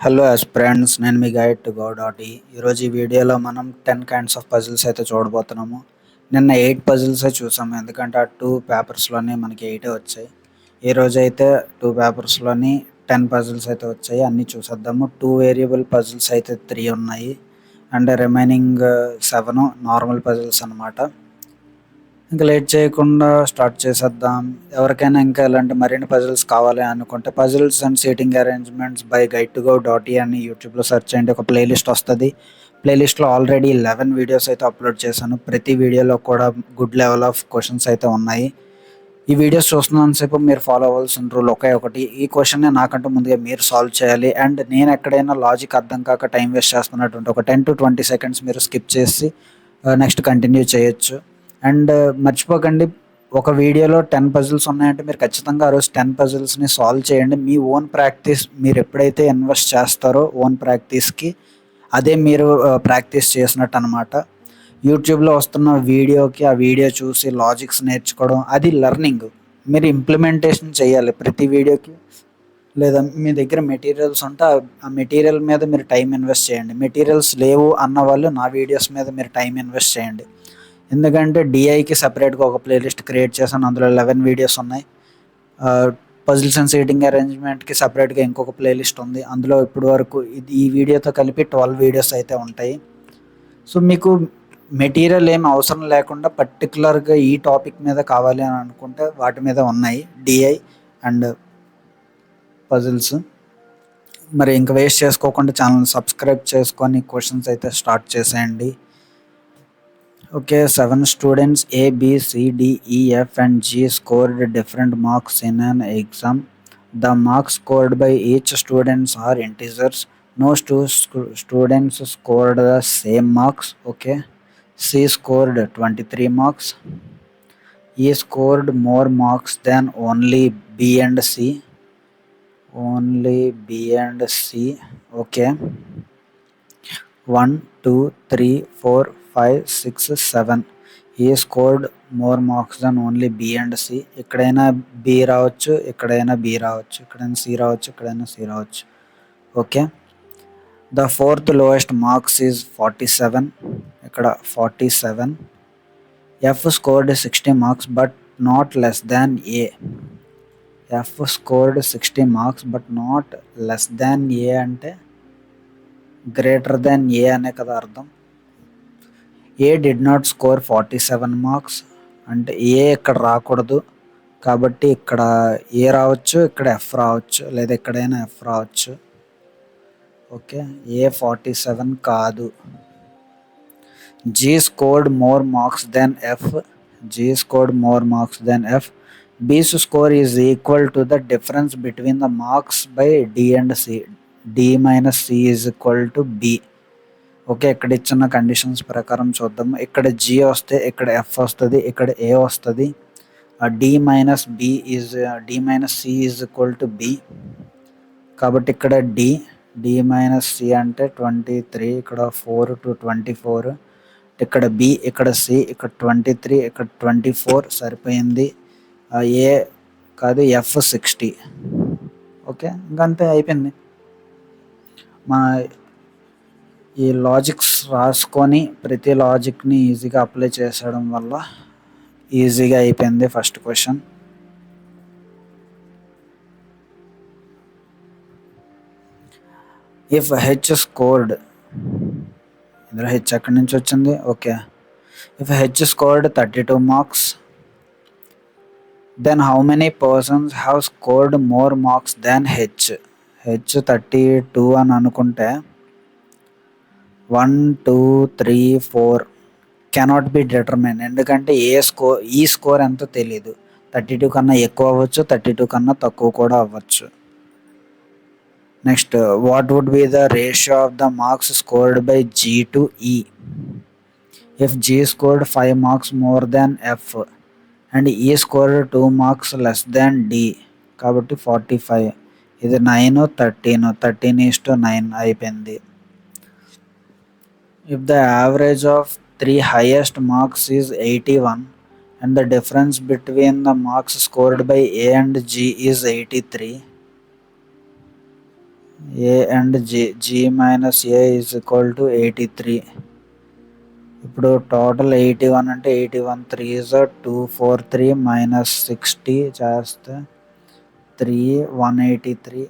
Hello friends, నేను మీ guide to go dot ఈరోజు ఈ వీడియోలో మనం 10 కైండ్స్ ఆఫ్ పజిల్స్ అయితే చూడబోతున్నాము. నిన్న 8 పజిల్స్ చూసాము, ఎందుకంటే ఆ 2 పేపర్స్లోని మనకి 8 వచ్చాయి. ఈరోజు అయితే 2 పేపర్స్లోని 10 పజిల్స్ అయితే వచ్చాయి, అన్నీ చూసేద్దాము. 2 వేరియబుల్ పజిల్స్ అయితే 3 ఉన్నాయి, అండ్ రిమైనింగ్ 7 నార్మల్ పజిల్స్ అనమాట. ఇంకా లేట్ చేయకుండా స్టార్ట్ చేసేద్దాం. ఎవరికైనా ఇంకా ఇలాంటి మరిన్ని పజిల్స్ కావాలి అనుకుంటే puzzles and seating arrangements by guide to go dot అని యూట్యూబ్లో సెర్చ్ చేయండి, ఒక ప్లేలిస్ట్ వస్తుంది. ప్లేలిస్ట్లో ఆల్రెడీ 11 వీడియోస్ అయితే అప్లోడ్ చేశాను. ప్రతి వీడియోలో కూడా గుడ్ లెవెల్ ఆఫ్ క్వశ్చన్స్ అయితే ఉన్నాయి. ఈ వీడియోస్ చూస్తున్నంతసేపు మీరు ఫాలో అవ్వాల్సిన రూల్ ఒకే ఒకటి: ఈ క్వశ్చన్ని నాకంటూ ముందుగా మీరు సాల్వ్ చేయాలి. అండ్ నేను ఎక్కడైనా లాజిక్ అర్థం కాక టైం వేస్ట్ చేస్తున్నటువంటి ఒక 10 to 20 సెకండ్స్ మీరు స్కిప్ చేసి నెక్స్ట్ కంటిన్యూ చేయొచ్చు. అండ్ మర్చిపోకండి, ఒక వీడియోలో 10 పజిల్స్ ఉన్నాయంటే మీరు ఖచ్చితంగా ఆ రోజు 10 పజిల్స్ని సాల్వ్ చేయండి. మీ ఓన్ ప్రాక్టీస్ మీరు ఎప్పుడైతే ఇన్వెస్ట్ చేస్తారో ఓన్ ప్రాక్టీస్కి, అదే మీరు ప్రాక్టీస్ చేసినట్టు అనమాట. యూట్యూబ్లో వస్తున్న వీడియోకి ఆ వీడియో చూసి లాజిక్స్ నేర్చుకోవడం అది లెర్నింగ్. మీరు ఇంప్లిమెంటేషన్ చేయాలి ప్రతి వీడియోకి. లేదా మీ దగ్గర మెటీరియల్స్ ఉంటే ఆ మెటీరియల్ మీద మీరు టైం ఇన్వెస్ట్ చేయండి. మెటీరియల్స్ లేవు అన్న వాళ్ళు నా వీడియోస్ మీద మీరు టైం ఇన్వెస్ట్ చేయండి. ఎందుకంటే డిఐకి సపరేట్గా ఒక ప్లేలిస్ట్ క్రియేట్ చేశాను, అందులో 11 వీడియోస్ ఉన్నాయి. పజిల్స్ అండ్ సీటింగ్ అరేంజ్మెంట్కి సపరేట్గా ఇంకొక ప్లేలిస్ట్ ఉంది, అందులో ఇప్పుడు వరకు ఈ వీడియోతో కలిపి 12 వీడియోస్ అయితే ఉంటాయి. సో మీకు మెటీరియల్ ఏమి అవసరం లేకుండా పర్టికులర్గా ఈ టాపిక్ మీద కావాలి అని అనుకుంటే వాటి మీద ఉన్నాయి డిఐ అండ్ పజిల్స్. మరి ఇంకా వేస్ట్ చేసుకోకుండా ఛానల్ సబ్స్క్రైబ్ చేసుకొని క్వశ్చన్స్ అయితే స్టార్ట్ చేసేయండి. Okay, 7 students A, B, C, D, E, F and G scored different marks in an exam. The marks scored by each students are integers. No students scored the same marks. Okay, C scored 23 marks. E scored more marks than only B and C. Only B and C. Okay. 1, 2, 3, 4, 5, 6, 7. He scored more marks than only B and C. ఎక్కడైనా B రావచ్చు, ఎక్కడైనా B రావచ్చు, ఎక్కడైనా C రావచ్చు, ఎక్కడైనా C రావచ్చు. Okay, the fourth lowest marks is 47. ఇక్కడ 47. F scored 60 marks but not less than A. F scored 60 marks but not less than A అంటే గ్రేటర్ దాన్ ఏ అనే కదా అర్థం. ఏ డిడ్ నాట్ స్కోర్ 47 మార్క్స్ అంటే ఏ ఇక్కడ రాకూడదు, కాబట్టి ఇక్కడ ఏ రావచ్చు, ఇక్కడ ఎఫ్ రావచ్చు, లేదా ఎక్కడైనా ఎఫ్ రావచ్చు. ఓకే, ఏ 47 కాదు. G scored more marks then F. G scored more marks then F. B's score is equal to the difference between the marks by D and C. D minus C is equal to B. Okay, ఇక్కడ ఇచ్చిన conditions ప్రకారం చూద్దాము. ఇక్కడ G వస్తే ఇక్కడ F వస్తుంది, ఇక్కడ A వస్తుంది. D minus B is D minus C is equal to B, కాబట్టి ఇక్కడ డి మైనస్ సి అంటే 23, ఇక్కడ 4 to 24, ఇక్కడ బి, ఇక్కడ సి, ఇక్కడ 23, ఇక్కడ 24 సరిపోయింది. ఏ కాదు, ఎఫ్ 60. ఓకే, ఇంకంతే అయిపోయింది. మన ఈ లాజిక్స్ రాసుకొని ప్రతి లాజిక్ని ఈజీగా అప్లై చేసడం వల్ల ఈజీగా అయిపోయింది first question. If H scored, ఇందులో హెచ్ ఎక్కడి నుంచి వచ్చింది? Okay, if H scored 32 marks, then how many persons have scored more marks than H. H 32 అని అనుకుంటే 1, 2, 3, 4 కెనాట్ బి డిటర్మైన్, ఎందుకంటే ఈ స్కోర్ ఎంతో తెలియదు. 32 కన్నా ఎక్కువ అవ్వచ్చు, 32 కన్నా తక్కువ కూడా అవ్వచ్చు. Next, what would be the ratio of the marks scored by G to E. If G scored 5 marks more than F and E scored 2 marks less than D, కాబట్టి 45. ఇది 9, 13, 13:9 అయిపోయింది. If the average of 3 highest marks is 81 and the difference between the marks scored by A and G is 83, A and G minus A is equal to 83. ఇప్పుడు total 81 అంటే 81 3 is 243 minus 60 చేస్తే 183.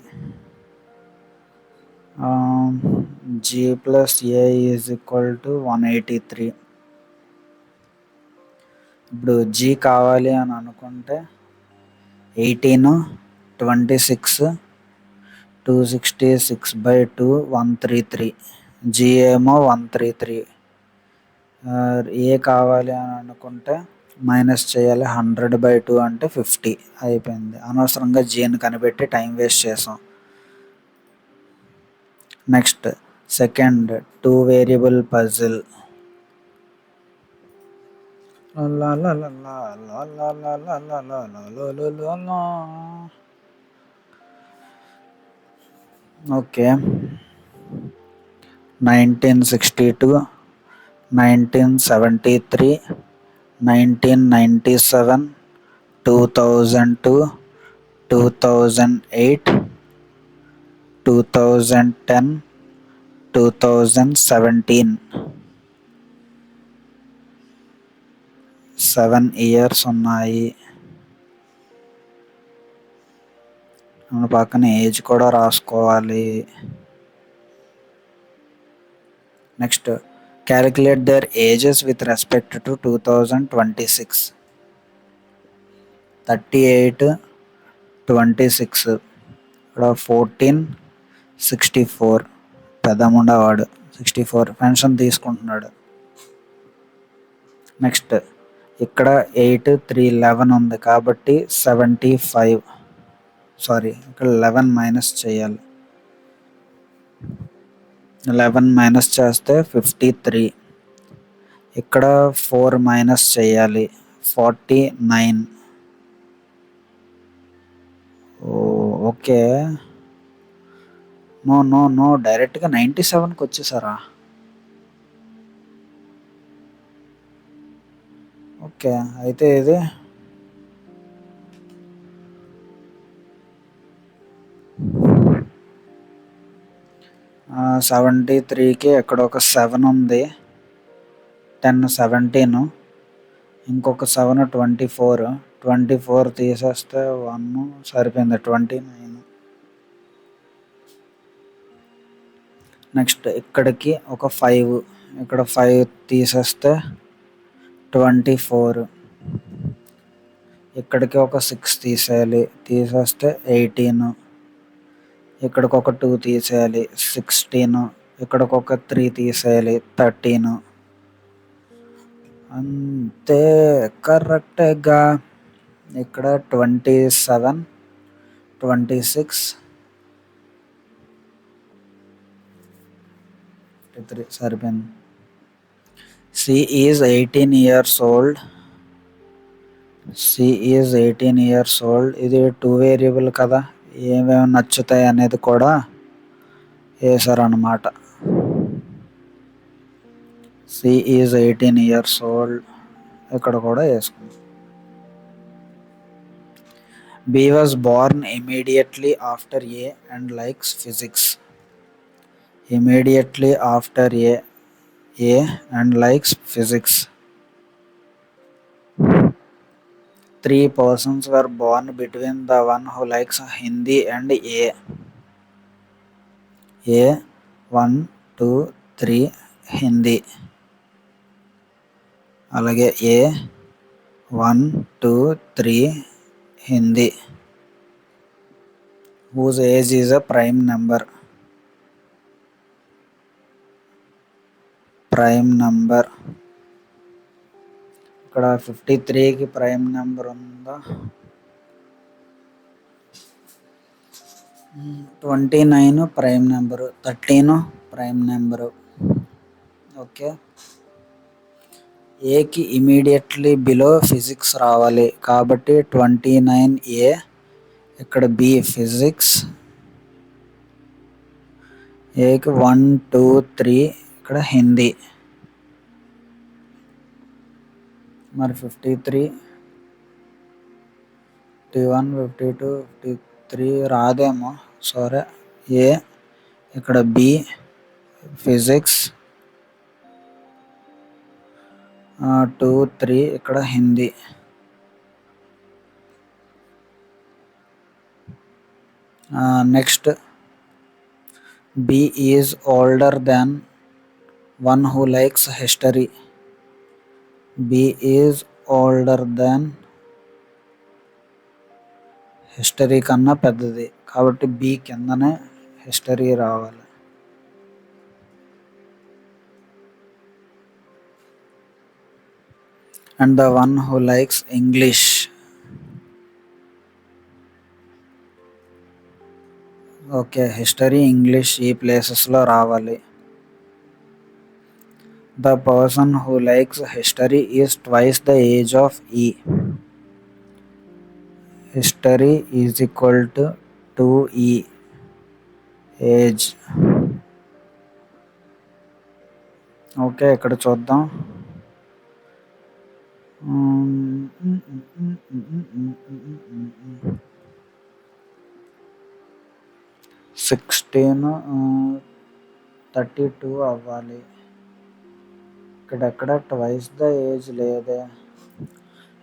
G plus A is equal to 183. ఇప్పుడు G కావాలి అని అనుకుంటే 18 26 266/2 133. G ఏమో 133. ఏ కావాలి అని అనుకుంటే మైనస్ చేయాలి 100/2 అంటే 50. అయిపోయింది. అనవసరంగా జీని కనిపెట్టి టైం వేస్ట్ చేసాం. Next second 2 variable puzzle. Okay 1962 1973 1997 2002 2008 2010 2017 7 years ఉన్నాయి. పక్కన ఏజ్ కూడా రాసుకోవాలి. Next calculate there ages with respect to 2026. 38 26 ఇక్కడ 14 64 పెద్దముండవాడు 64 పెన్షన్ తీసుకుంటున్నాడు. నెక్స్ట్ ఇక్కడ 8 3 11 ఉంది కాబట్టి 75. సారీ ఇక్కడ 11 మైనస్ చేయాలి. 11 మైనస్ చేస్తే 53. ఇక్కడ 4 మైనస్ చేయాలి 49. ఓకే నో డైరెక్ట్గా 97కి వచ్చేసారా? ఓకే అయితే ఇది 73కి ఇక్కడ ఒక 7 ఉంది. 10 17 ఇంకొక 7 24 తీసేస్తే 1 సరిపోయింది 29. నెక్స్ట్ ఇక్కడికి ఒక 5 ఇక్కడ 5 తీసేస్తే 24. ఇక్కడికి ఒక 6 తీసేయాలి తీసేస్తే 18. ఇక్కడికి ఒక 2 తీసేయాలి 16. ఇక్కడికి ఒక 3 తీసేయాలి 13. అంతే కరెక్ట్గా. ఇక్కడ 27 26 3 సరిపోయింది. C is 18 years old. ఇది 2 వేరియబుల్ కదా, ఏమేమి నచ్చుతాయి అనేది కూడా వేసారన్నమాట. సి ఈజ్ 18 years old ఇక్కడ కూడా వేసుకుంది. B was born immediately after A and likes physics. Immediately after A and likes physics. 3 persons were born between the one who likes Hindi and A. 1 2 3 Hindi. అలాగే 1 2 3 Hindi. whose age is a prime number. ఇక్కడ 53కి prime number ఉందా? 29 prime number, 13 prime number. Okay ఏకి immediately below physics రావాలి కాబట్టి 29 ఏ. ఇక్కడ B physics. ఏకి 1 2 3 ఇక్కడ హిందీ. మరి 53 51 52 53 రాదేమో. సరే ఏ ఇక్కడ బి ఫిజిక్స్, 2, 3 ఇక్కడ Hindi. Next B is older than one who likes history. B is older than history కన్నా పెద్దది కాబట్టి బి కిందనే హిస్టరీ రావాలి. And the one who likes English. Okay, history English ఈ ప్లేసెస్లో రావాలి. The person who likes history is twice the age of E. History is equal to 2E age. Okay, ఇక్కడ చూద్దాం. 16, 32 అవ్వాలి. ఇక్కడెక్కడ ట్వైస్ ద ఏజ్ లేదే.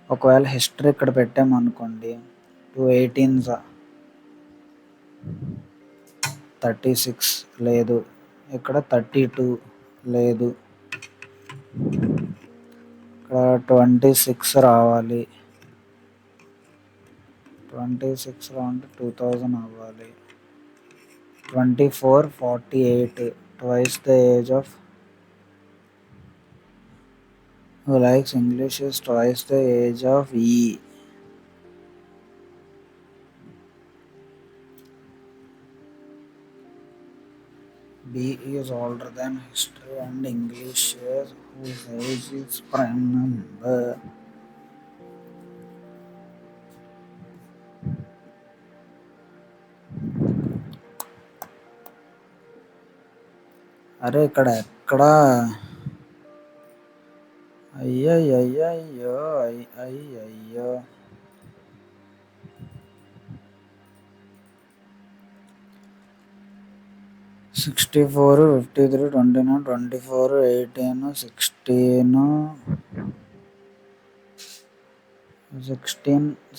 ఒకవేళ హిస్టరీ ఇక్కడ పెట్టామనుకోండి, 218s 36 లేదు. ఇక్కడ 32 లేదు. ఇక్కడ 26 రావాలి. 26 అంటే 2000 అవ్వాలి. 24, 48 twice the age of who likes English is twice the age of E. B is older than history and English is whose age is prime number. అరే ఇక్కడ ఎక్కడా అయ్యయ్యో. 64, 53, 29, 24, 18,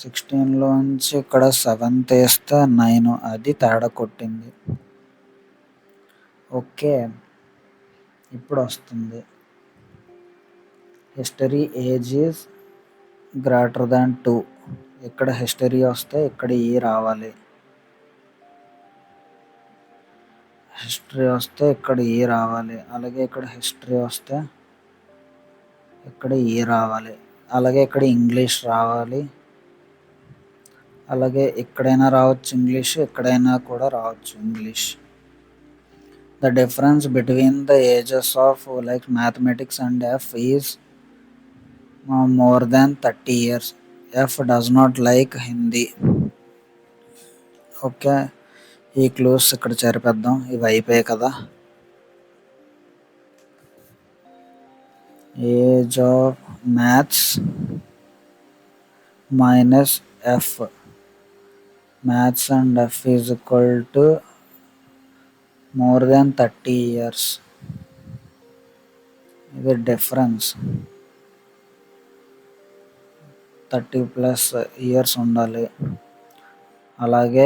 16లోంచి ఇక్కడ 7 తీస్తే 9. అది తేడా కొట్టింది. ఓకే, ఇప్పుడు వస్తుంది. History age is greater than 2. ఇక్కడ హిస్టరీ వస్తే ఇక్కడ ఈ రావాలి. హిస్టరీ వస్తే ఇక్కడ ఈ రావాలి. అలాగే ఇక్కడ హిస్టరీ వస్తే ఇక్కడ ఈ రావాలి. అలాగే ఇక్కడ ఇంగ్లీష్ రావాలి. అలాగే ఎక్కడైనా రావచ్చు ఇంగ్లీష్, ఎక్కడైనా కూడా రావచ్చు English. The difference between the ages of like mathematics and F is more than 30 years. F does not like Hindi. Okay, ఈ క్లూస్ ఇక్కడ చేరిపేద్దాం. ఇవి అయిపోయాయి కదా. Age of maths minus F. Maths and F is equal to more than 30 years. ఇది డిఫరెన్స్. 30+ years ఉండాలి. అలాగే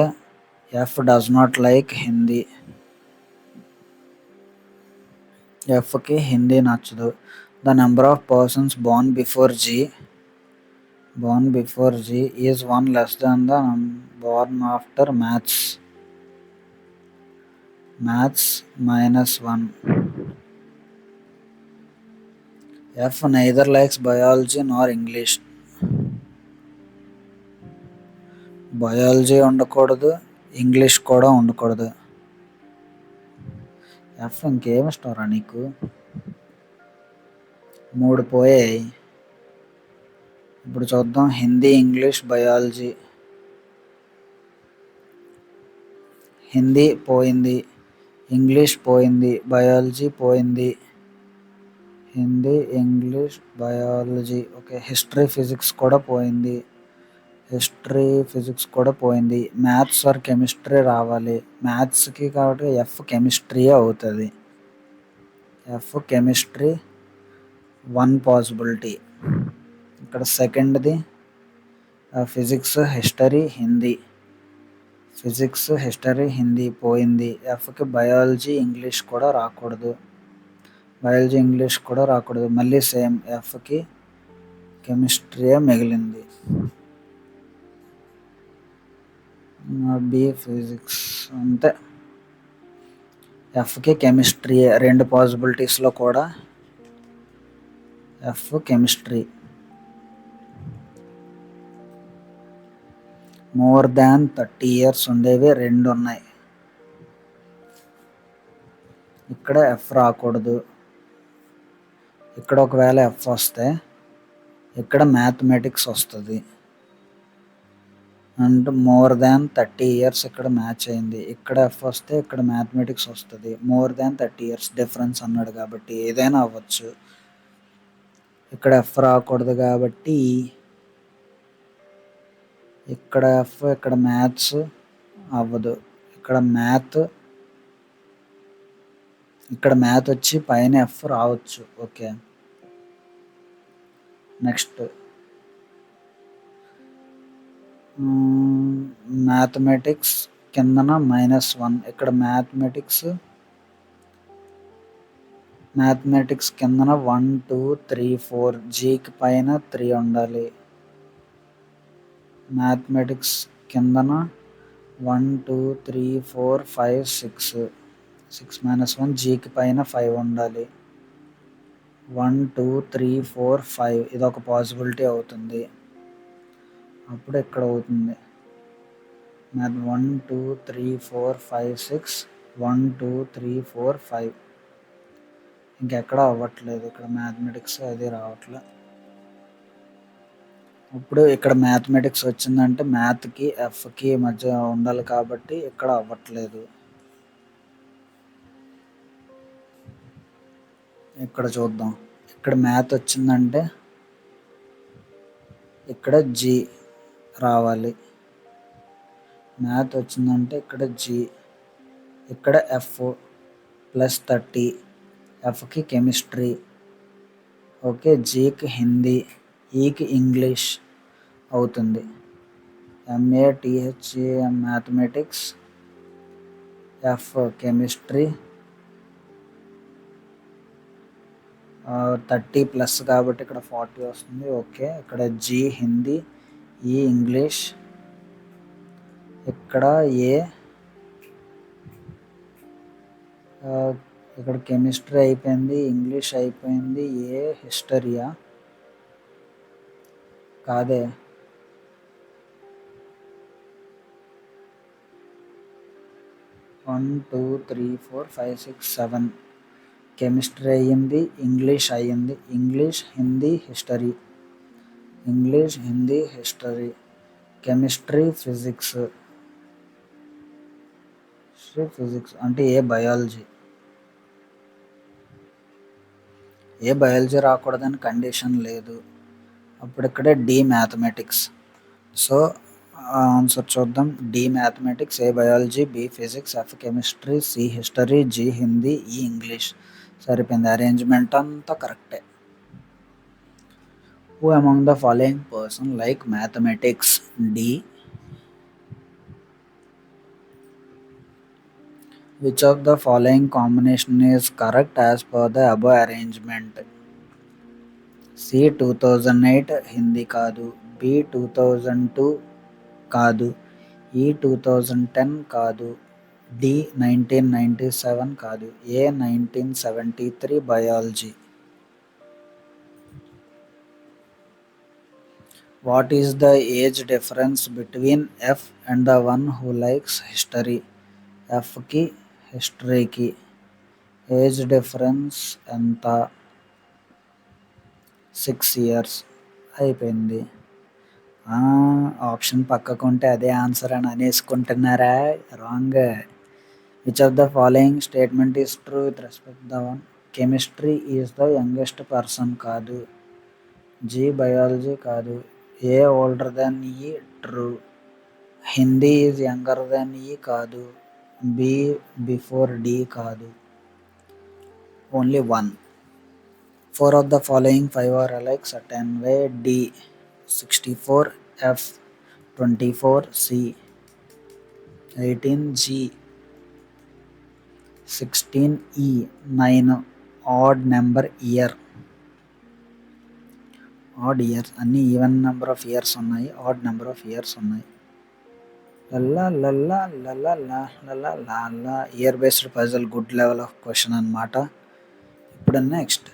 F does not like Hindi. ఎఫ్కి హిందీ నచ్చదు. The number of persons born before G is 1 less than the born after maths. Maths -1. F neither likes biology nor English. Biology ఉండకూడదు, English కూడా ఉండకూడదు. F ఇంకేమి ఇష్టంరా నీకు? 3 పోయాయి. ఇప్పుడు చూద్దాం హిందీ, ఇంగ్లీష్, బయాలజీ. హిందీ పోయింది, ఇంగ్లీష్ పోయింది, బయాలజీ పోయింది. Hindi, English, biology. Okay, history, physics కూడా పోయింది. హిస్టరీ ఫిజిక్స్ కూడా పోయింది. మ్యాథ్స్ ఆర్ కెమిస్ట్రీ రావాలి. మ్యాథ్స్కి కాబట్టి ఎఫ్ కెమిస్ట్రీయే అవుతుంది. F chemistry 1 possibility. ఇక్కడ సెకండ్ది physics history Hindi. Physics history Hindi పోయింది. ఎఫ్కి బయాలజీ ఇంగ్లీష్ కూడా రాకూడదు. బయాలజీ ఇంగ్లీష్ కూడా రాకూడదు. మళ్ళీ సేమ్ ఎఫ్కి కెమిస్ట్రీయే మిగిలింది. బి ఫిజిక్స్ అంతే. ఎఫ్కి కెమిస్ట్రీ 2 పాసిబిలిటీస్లో కూడా F chemistry. More than 30 years ఉండేవి 2 ఉన్నాయి. ఇక్కడ ఎఫ్ రాకూడదు. ఇక్కడ ఒకవేళ ఎఫ్ వస్తే ఇక్కడ మ్యాథమెటిక్స్ వస్తుంది. అండ్ మోర్ దాన్ 30 ఇయర్స్ ఇక్కడ మ్యాచ్ అయింది. ఇక్కడ ఎఫ్ వస్తే ఇక్కడ మ్యాథమెటిక్స్ వస్తుంది. మోర్ దాన్ 30 ఇయర్స్ డిఫరెన్స్ అన్నాడు కాబట్టి ఏదైనా అవ్వచ్చు. ఇక్కడ ఎఫ్ రాకూడదు కాబట్టి ఇక్కడ ఎఫ్, ఇక్కడ మ్యాథ్స్ అవ్వదు. ఇక్కడ మ్యాథ్ వచ్చి పైన ఎఫ్ రావచ్చు. ఓకే, నెక్స్ట్ మ్యాథమెటిక్స్ కిందన -1. ఇక్కడ మ్యాథమెటిక్స్ కిందన 1 2 3 4 జీకి పైన 3 ఉండాలి. మ్యాథమెటిక్స్ కిందన 1 2 3 4 5 6 6 - 1 జీకి పైన 5 ఉండాలి. 1 2 3 4 5 ఇది ఒక పాసిబిలిటీ అవుతుంది. అప్పుడు ఇక్కడ అవుతుంది 1 2 3 4 5 6 1 2 3 4 5 ఇంకెక్కడ అవ్వట్లేదు. ఇక్కడ మ్యాథమెటిక్స్ అది రావట్లేదు. ఇప్పుడు ఇక్కడ మ్యాథమెటిక్స్ వచ్చిందంటే మ్యాథ్కి ఎఫ్కి మధ్య ఉండాలి కాబట్టి ఇక్కడ అవ్వట్లేదు. ఇక్కడ చూద్దాం. ఇక్కడ మ్యాథ్ వచ్చిందంటే ఇక్కడ జీ రావాలి. మ్యాథ్ వచ్చిందంటే ఇక్కడ జీ, ఇక్కడ ఎఫ్ +30. ఎఫ్కి కెమిస్ట్రీ, ఓకే. జీకి హిందీ, ఈకి ఇంగ్లీష్ అవుతుంది. MATHEM మ్యాథమెటిక్స్, ఎఫ్ కెమిస్ట్రీ 30+ కాబట్టి ఇక్కడ 40 వస్తుంది. ఓకే, ఇక్కడ జీ హిందీ, ఈ ఇంగ్లీష్, ఇక్కడ ఏ, ఇక్కడ కెమిస్ట్రీ అయిపోయింది, ఇంగ్లీష్ అయిపోయింది, ఏ హిస్టరీయా కాదే. వన్ 2 3 4 5 6 7 కెమిస్ట్రీ అయ్యింది, ఇంగ్లీష్ అయ్యింది. English Hindi history, chemistry physics అంటే ఏ బయాలజీ రాకూడదని కండిషన్ లేదు. అప్పుడు ఇక్కడ డి మ్యాథమెటిక్స్. సో ఆన్సర్ చూద్దాం. D mathematics, A biology, B physics, F chemistry, C history, G Hindi, E English. సరిపోయింది. అరేంజ్మెంట్ అంతా కరెక్టే. Who among the following person like mathematics? D. Which of the following combination is correct as per the above arrangement? C 2008 Hindi కాదు, B 2002 కాదు, ఈ 2010 కాదు, D 1997 కాదు, A 1973 biology. What is the age difference between F and the one who likes history? ఎఫ్కి హిస్టరీకి age difference ఎంత? 6 years. అయిపోయింది. Option పక్కకు ఉంటే అదే ఆన్సర్ అని అనేసుకుంటున్నారా? Wrong. Which of the following statement is true with respect the one? Chemistry is the youngest person కాదు, జీ బయాలజీ కాదు, A older then E true. Hindi is younger then E కాదు. B before D కాదు. Only one. 4 of the following 5 are alike certain way. D 64, F 24, C 18, G 16, E 9. Odd number year. Odd years అన్ని even number of years ఉన్నాయి, odd number of years ఉన్నాయి. లల్లా లల్లా లల్లా లా లా. Year based puzzle good level of question అనమాట. ఇప్పుడు next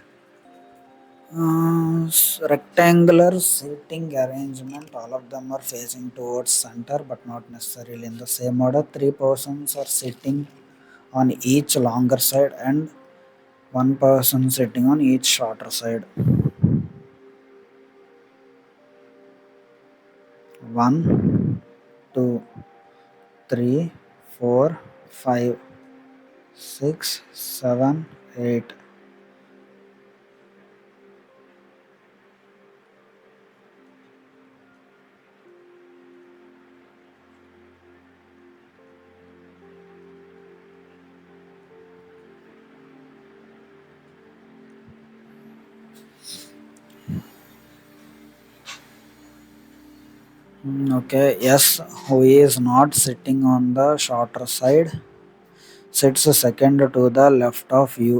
rectangular seating arrangement, all of them are facing towards center but not necessarily in the same order. 3 persons are sitting on each longer side and 1 person sitting on each shorter side. 1 2 3 4 5 6 7 8. Okay, yes, who is not sitting on the shorter side sits second to the left of you.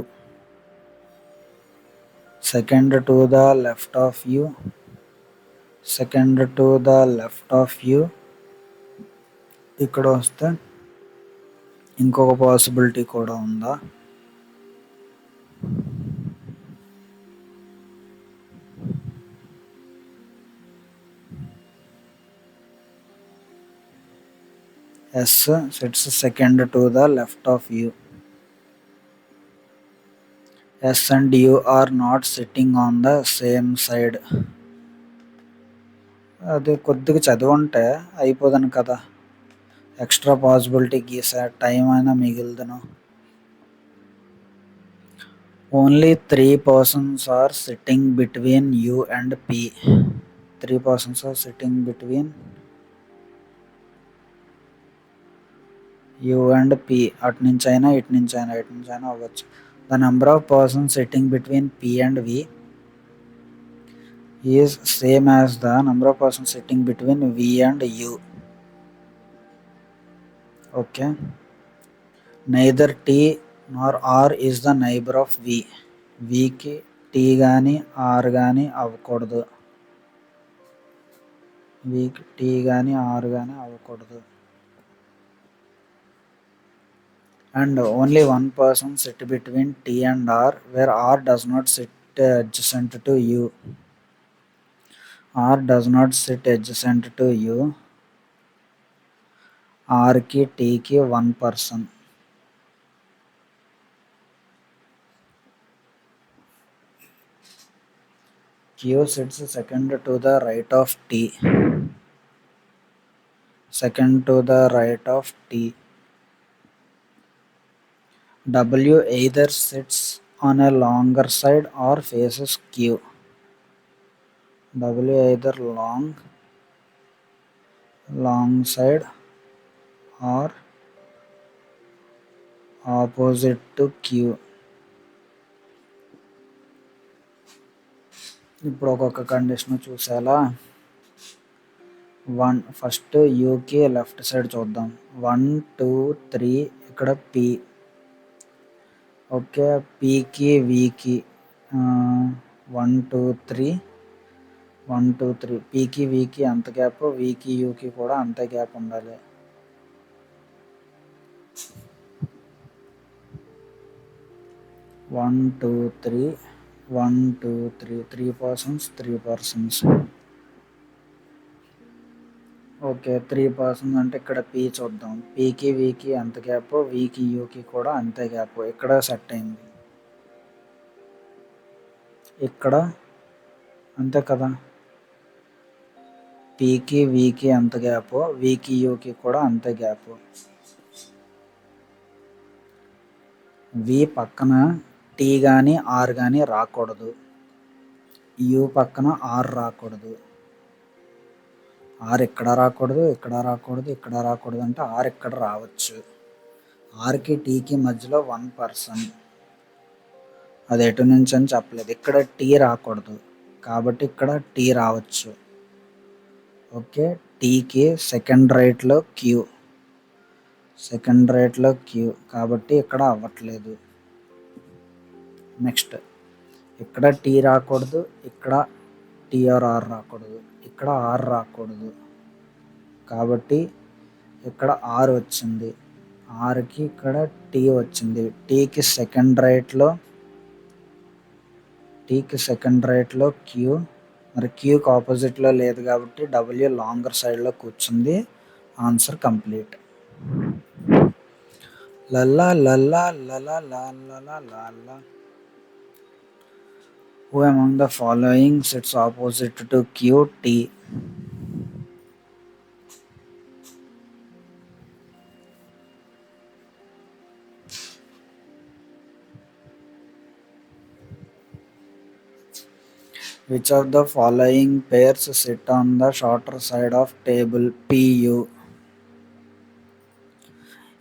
Second to the left of you. Second to the left of you. ఇక్కడ వస్తే ఇంకొక possibility కూడా ఉందా? S sits second to the left of you. S and U are not sitting on the same side. అది కొద్దిగా చదివుంటే అయిపోదని కదా, extra possibility గీసా, time అయినా మిగిలిదను. Only 3 persons are sitting between U and P. 3 persons are sitting between U and P. అటు నుంచి అయినా ఇటు నుంచి అయినా ఇటు నుంచి అయినా అవ్వచ్చు. The number of persons sitting between P and V is same as the number of persons sitting between V and U. Okay. Neither T nor R is the neighbor of V. Vకి T కానీ R కానీ అవ్వకూడదు. Vకి T కానీ R కానీ అవ్వకూడదు. And only one person sit between T and R, where R does not sit adjacent to U. R does not sit adjacent to U. R కి T కి 1 person. Q sits second to the right of T. Second to the right of T. W either sits on a longer side or faces Q. W either long side or opposite to Q. ఇప్పుడు ఒక్కొక్క condition చూసేలా. 1 first యూకి left side చూద్దాం. 1 2 3 ఇక్కడ P. Okay, పీకి వీకి 1 2 3 1 2 3. పీకి వీకి అంత gap, వీకి యూకి కూడా అంతే గ్యాప్ ఉండాలి. One two three 1 2 3 3 persons 3 persons. Okay, 3 persons అంటే ఇక్కడ పీ చూద్దాం. పీకి వీకి అంత గ్యాప్, వీకి యూకి కూడా అంతే గ్యాప్. ఇక్కడ సెట్ అయింది, ఇక్కడ అంతే కదా. పీకి వీకి అంత గ్యాప్, వీకి యూకి కూడా అంతే గ్యాప్. వి పక్కన టీ కానీ ఆర్ కానీ రాకూడదు. యూ పక్కన ఆర్ రాకూడదు. ఆర్ ఇక్కడ రాకూడదు, ఇక్కడ రాకూడదు, ఇక్కడ రాకూడదు అంటే ఆర్ ఇక్కడ రావచ్చు. ఆర్కి టీకి మధ్యలో 1%. అది ఎటు నుంచి అని చెప్పలేదు. ఇక్కడ టీ రాకూడదు కాబట్టి ఇక్కడ టీ రావచ్చు. ఓకే, టీకి సెకండ్ రైట్లో క్యూ, సెకండ్ రైట్లో క్యూ కాబట్టి ఇక్కడ అవ్వట్లేదు. నెక్స్ట్ ఇక్కడ టీ రాకూడదు, ఇక్కడ టీ ఆర్ ఆర్ రాకూడదు, ఇక్కడ ఆర్ రాకూడదు కాబట్టి ఇక్కడ ఆర్ వచ్చింది. ఆర్కి ఇక్కడ టీ వచ్చింది. టీకి సెకండ్ రైట్లో క్యూ, మరి క్యూకి ఆపోజిట్లో లేదు కాబట్టి డబ్ల్యూ లాంగర్ సైడ్లో కూర్చుంది. Answer complete. లల్లా లల్లా లలా లాలా. Who among the following sits opposite to Q, T? Which of the following pairs sit on the shorter side of table PU?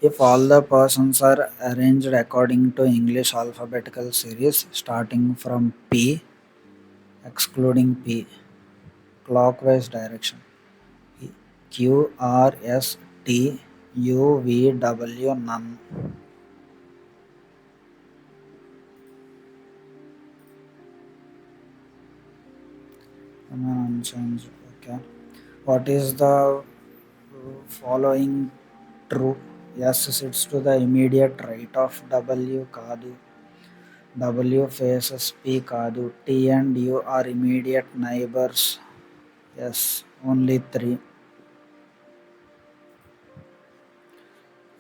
If all the persons are arranged according to English alphabetical series starting from P, excluding P, clockwise direction, Q, R, S, T, U, V, W, none. Okay. What is the following true? S sits to the immediate right of W కాదు. W faces P కాదు. T and U are immediate neighbors. Yes, only 3.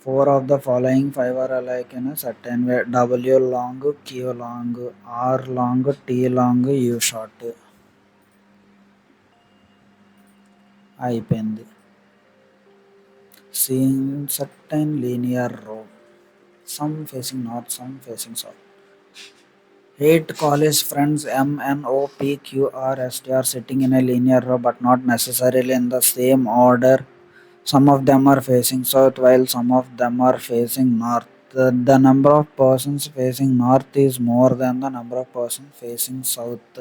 4 of the following 5 are alike in a certain way. W long, Q long, R long, T long, U short. అయిపోయింది. Seeing certain linear row, some facing north, some facing south. 8 college friends M, N, O, P, Q, R, S, T are sitting in a linear row but not necessarily in the same order. Some of them are facing south while some of them are facing north. The number of persons facing north is more than the number of persons facing south.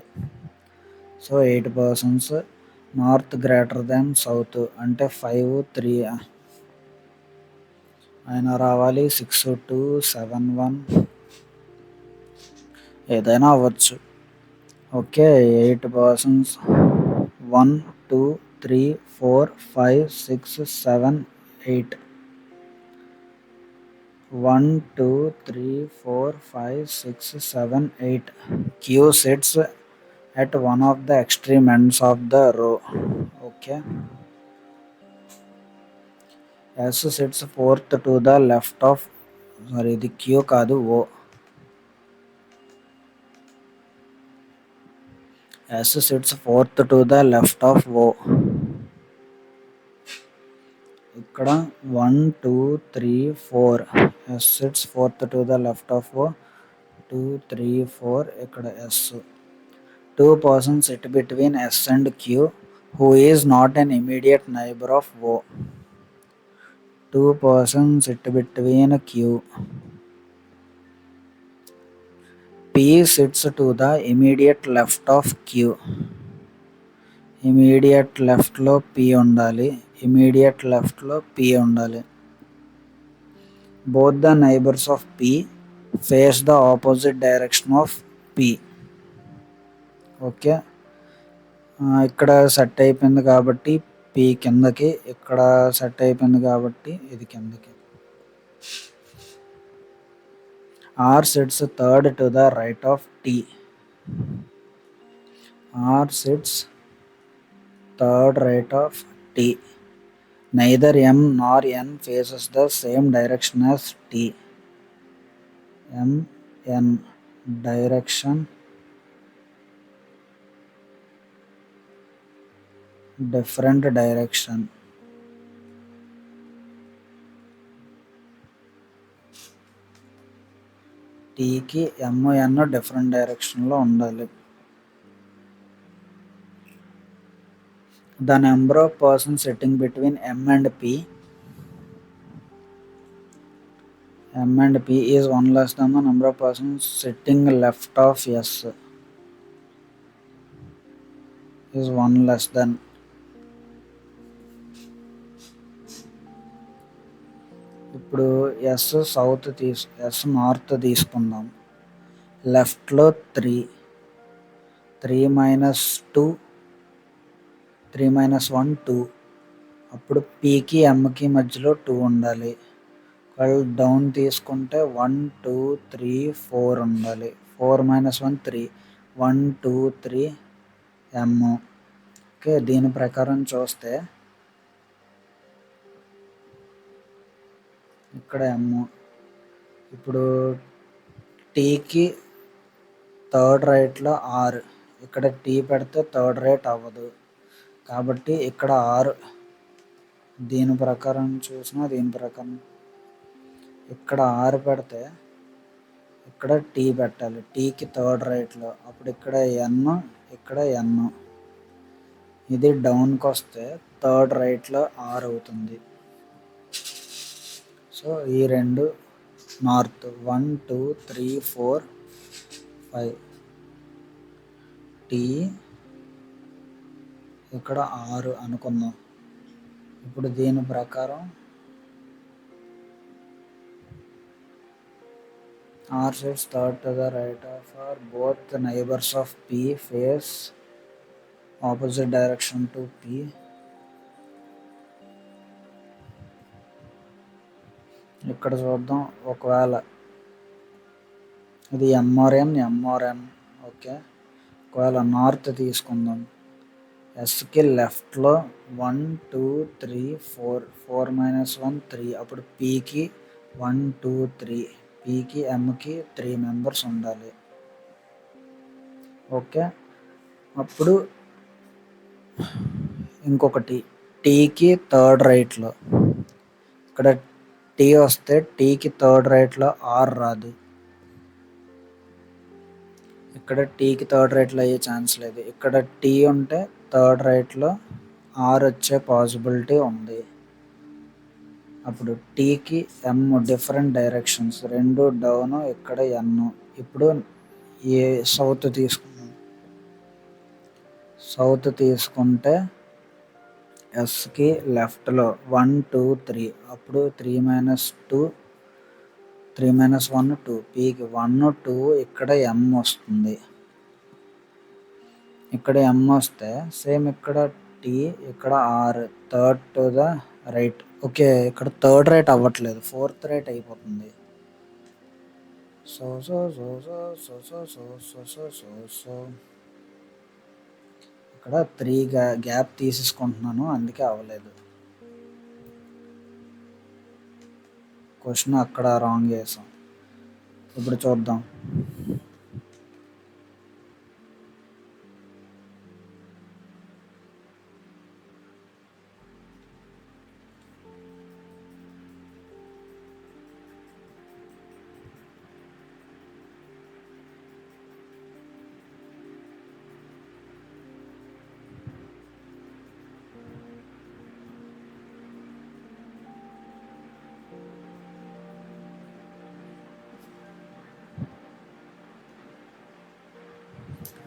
So 8 persons, north greater than south అంటే 5, 3 అయినా రావాలి. 6, 2, 7, 1 ఏదైనా అవ్వచ్చు. Okay, 8 persons 1, 2, 3, 4, 5, 6, 7, 8. 1, 2, 3, 4, 5, 6, 7, 8. Q sits at one of the extreme ends of the row. Okay. S sits fourth to the left of, sorry, ఇది Q కాదు, O. S sits fourth to the left of O. ఇక్కడ 1, 2, 3, 4. S sits fourth to the left of O. 2, 3, 4. ఇక్కడ S. 2 persons sit between S and Q who is not an immediate neighbor of O. 2 persons sit between Q. P sits to the immediate left of Q. Immediate లెఫ్ట్లో P ఉండాలి, immediate లెఫ్ట్లో P ఉండాలి. Both the neighbours of P face the opposite direction of P. Okay, ఇక్కడ set అయిపోయింది కాబట్టి P కిందకి, ఇక్కడ set అయిపోయింది కాబట్టి ఇది కిందకి. R sits third to the right of T. R sits third right of T. Neither M nor N faces the same direction as T. M, N direction, different direction. Tకి M, N different డైరెక్షన్లో ఉండాలి. The number of persons sitting between M and P is 1 less than the number of persons sitting left of S is 1 less than. ఇప్పుడు yes north తీసుకుందాం. లెఫ్ట్లో 3 minus 1 2. అప్పుడు పీకి ఎంకి మధ్యలో 2 ఉండాలి. వాళ్ళు డౌన్ తీసుకుంటే 1 2 3 4 ఉండాలి. 4 మైనస్ 1 3 1 2 3 ఎమ్. ఓకే, దీని ప్రకారం చూస్తే ఇక్కడ ఎమ్. ఇప్పుడు టీకి థర్డ్ రైట్లో 6. ఇక్కడ టీ పెడితే థర్డ్ రైట్ అవ్వదు కాబట్టి ఇక్కడ 6. దీని ప్రకారం ఇక్కడ 6 పెడితే ఇక్కడ టీ పెట్టాలి. టీకి థర్డ్ రైట్లో. అప్పుడు ఇక్కడ ఇక్కడ ఎన్. ఇది డౌన్కి వస్తే థర్డ్ రైట్లో 6 అవుతుంది. సో ఈ రెండు నార్త్ 1 2 3 4 5. టీ ఇక్కడ 6 అనుకుందాం. ఇప్పుడు దీని ప్రకారం R sits third to the right of or both the neighbors of P face opposite direction to P. ఇక్కడ చూద్దాం, ఒకవేళ ఇది ఎంఆర్ఎన్. ఓకే, ఒకవేళ నార్త్ తీసుకుందాం. ఎస్కి లెఫ్ట్లో 1 2 3 4 4 మైనస్ 1 3. అప్పుడు పీకి 1 2 3. పీకి ఎంకి 3 మెంబర్స్ ఉండాలి. ఓకే, అప్పుడు ఇంకొకటి టీకి థర్డ్ రైట్లో. ఇక్కడ టీ వస్తే టీకి థర్డ్ రైట్లో 6 రాదు. ఇక్కడ టీకి థర్డ్ రైట్లో అయ్యే ఛాన్స్ లేదు. ఇక్కడ టీ ఉంటే థర్డ్ రైట్లో 6 వచ్చే పాసిబిలిటీ ఉంది. అప్పుడు టీకి ఎమ్ డిఫరెంట్ డైరెక్షన్స్, 2 డౌన్, ఇక్కడ ఎన్. ఇప్పుడు ఏ సౌత్ తీసుకుంటే ఎస్కి లెఫ్ట్లో 1 2 3. అప్పుడు 3 మైనస్ 1 2. పీకి 1 2. ఇక్కడ ఎమ్ వస్తుంది. ఇక్కడ ఎమ్ వస్తే సేమ్ ఇక్కడ టీ, ఇక్కడ 6 third to the right. Okay, ఇక్కడ థర్డ్ రైట్ అవ్వట్లేదు, ఫోర్త్ రైట్ అయిపోతుంది. సో ఇక్కడ 3 గ్యాప్ తీసేసుకుంటున్నాను, అందుకే అవ్వలేదు. క్వశ్చన్ అక్కడ రాంగ్ చేసాం. ఇప్పుడు చూద్దాం.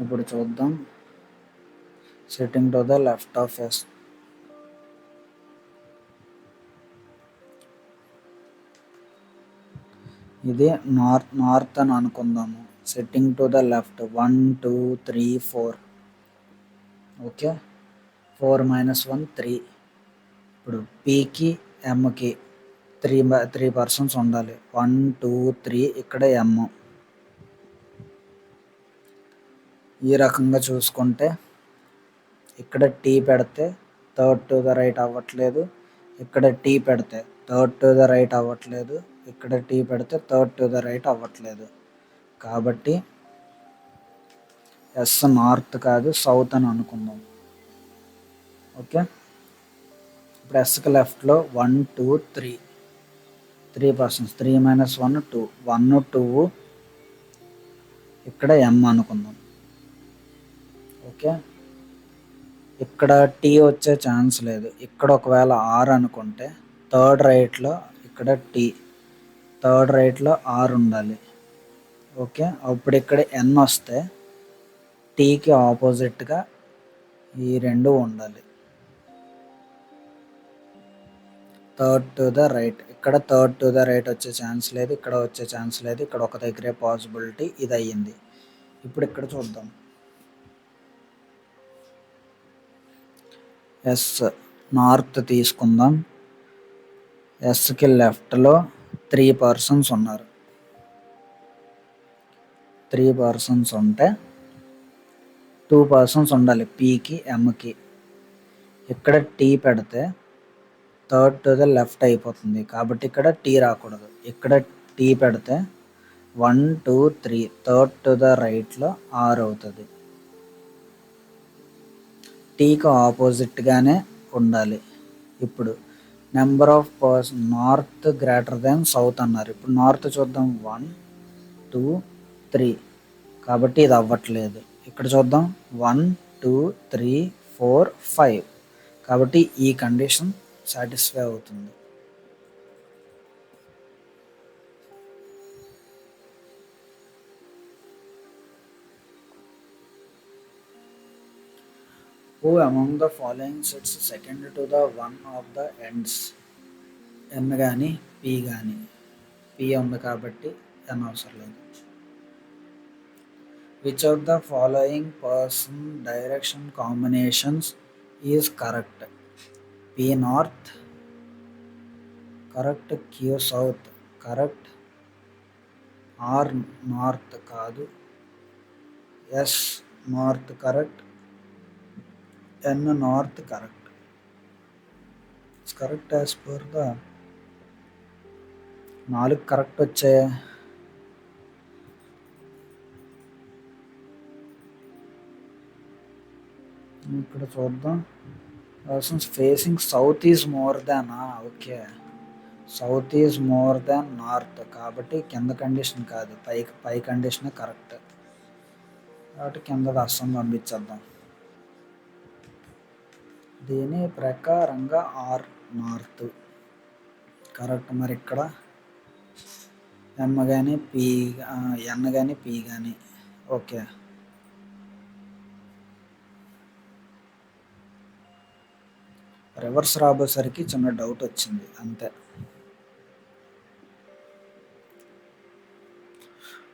ఇప్పుడు చూద్దాం. Sitting to the left of S. ఇది నార్త్ అని అనుకుందాము. Sitting to the left 1 2 3 4. Okay, 4 minus 1 3. ఇప్పుడు పీకి ఎంకి 3 పర్సన్స్ ఉండాలి. 1 2 3. ఇక్కడ ఎమ్. ఈ రకంగా చూసుకుంటే ఇక్కడ టీ పెడితే థర్డ్ టు ద రైట్ అవ్వట్లేదు. ఇక్కడ టీ పెడితే థర్డ్ టు ద రైట్ అవ్వట్లేదు. ఇక్కడ టీ పెడితే థర్డ్ టు ద రైట్ అవ్వట్లేదు. కాబట్టి ఎస్ నార్త్ కాదు, సౌత్ అని అనుకుందాం. ఓకే, ఇప్పుడు ఎస్కి లెఫ్ట్లో 1 2 3 పర్సన్స్. 3 మైనస్ 1 2. 1 2. ఇక్కడ ఎమ్ అనుకుందాం. ఓకే, ఇక్కడ టీ వచ్చే ఛాన్స్ లేదు. ఇక్కడ ఒకవేళ ఆర్ అనుకుంటే థర్డ్ రైట్లో ఇక్కడ టీ, థర్డ్ రైట్లో ఆర్ ఉండాలి. ఓకే, అప్పుడు ఇక్కడ ఎన్ వస్తే టీకి ఆపోజిట్గా ఈ రెండు ఉండాలి. థర్డ్ టు ద రైట్, ఇక్కడ థర్డ్ టు ద రైట్ వచ్చే ఛాన్స్ లేదు, ఇక్కడ వచ్చే ఛాన్స్ లేదు, ఇక్కడ ఒక దగ్గరే పాసిబిలిటీ, ఇది అయ్యింది. ఇప్పుడు ఇక్కడ చూద్దాం. ఎస్ నార్త్ తీసుకుందాం. ఎస్కి లెఫ్ట్లో 3 పర్సన్స్ ఉన్నారు. 3 పర్సన్స్ ఉంటే 2 పర్సన్స్ ఉండాలి పీకి ఎంకి. ఇక్కడ టీ పెడితే థర్డ్ టు ద లెఫ్ట్ అయిపోతుంది కాబట్టి ఇక్కడ టీ రాకూడదు. ఇక్కడ టీ పెడితే 1 2 3 థర్డ్ టు ద రైట్లో ఆర్ అవుతుంది. టీకి ఆపోజిట్గానే ఉండాలి. ఇప్పుడు number of person north greater than south అన్నారు. ఇప్పుడు నార్త్ చూద్దాం, 1 2 3 కాబట్టి ఇది అవ్వట్లేదు. ఇక్కడ చూద్దాం 1 2 3 4 5 కాబట్టి ఈ కండిషన్ సాటిస్ఫై అవుతుంది. Who among the following sits second to the one of the ends? N కానీ పి కానీ, పి ఉంది కాబట్టి ఎన్ అవసరం లేదు. Which of the following person direction combinations is correct? P north correct, Q south correct, R north కాదు, S north correct, N north correct. It's correct as per the 4 correct వచ్చాయి. ఇక్కడ చూద్దాం. Persons facing south is more than, okay south is more than north కాబట్టి కింద condition కాదు, పై condition correct కాబట్టి కింద అస్సం పంపించేద్దాం. దీని ప్రకారంగా ఆర్ నార్త్ కరెక్ట్. మరి ఇక్కడ ఎమ్ కానీ పి, ఎన్ కానీ పి కానీ ఓకే. రివర్స్ రాబోసరికి చిన్న డౌట్ వచ్చింది అంతే.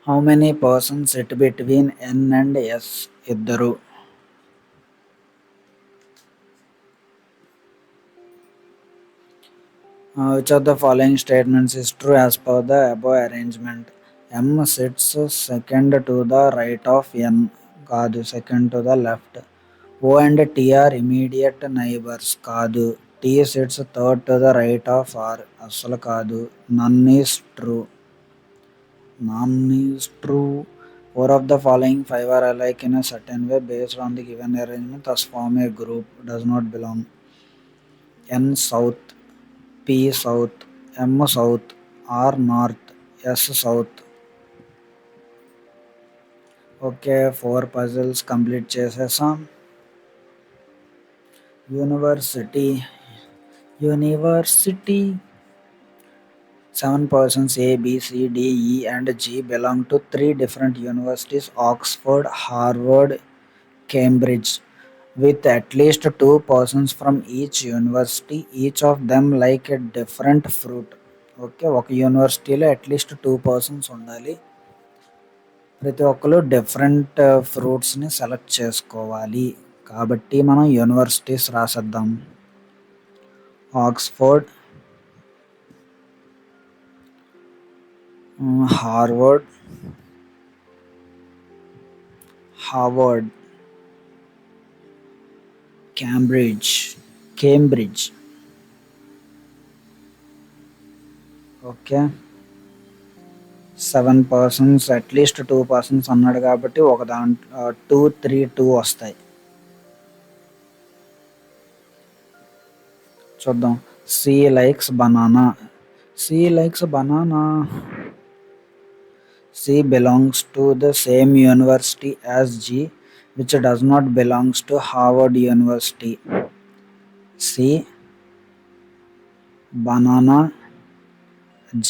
How many persons sit between N and S? ఇద్దరు. Which of the following statements is true as per the above arrangement? M sits second to the right of N, కాదు, second to the left. O and T are immediate neighbors, కాదు. T sits third to the right of R, అస్సలు కాదు. None is true. None is true. 4 of the following 5 are alike in a certain way based on the given arrangement, thus form a group. Does not belong. N south, P south, M south, R north, S south. Okay 4 puzzles complete చేసేసాం. University 7 persons A, B, C, D, E and G belong to 3 different universities, Oxford, Harvard, Cambridge, with at least 2 persons from each university, each of them like a different fruit. Okay, ఒక యూనివర్సిటీలో at least 2 persons ఉండాలి. ప్రతి ఒక్కరు different ఫ్రూట్స్ని select చేసుకోవాలి కాబట్టి మనం universities రాసేద్దాం. Oxford, Harvard, Cambridge. Okay 7 persons at least 2 persons అన్నాడు కాబట్టి ఒక దాంట్లో 2 3 2 వస్తాయి. చూద్దాం. C likes banana. C belongs to the same university as G, which does not belongs to Harvard University. C. Banana. G.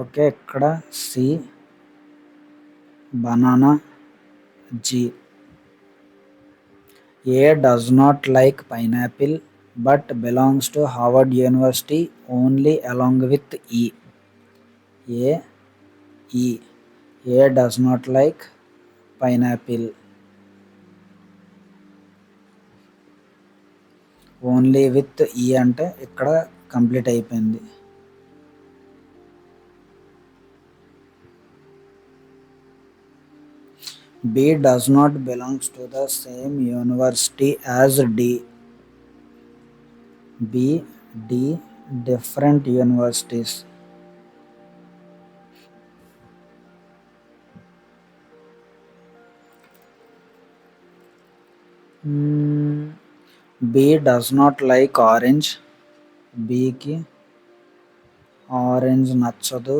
Okay, ఇక్కడ C banana. G. A does not like pineapple but belongs to Harvard University only along with E. A. E. A does not like pineapple only with ఈ అంటే ఇక్కడ complete అయిపోయింది. B does not belongs to the same university as D. B, D, different universities. B does not like orange. B కి orange నచ్చదు.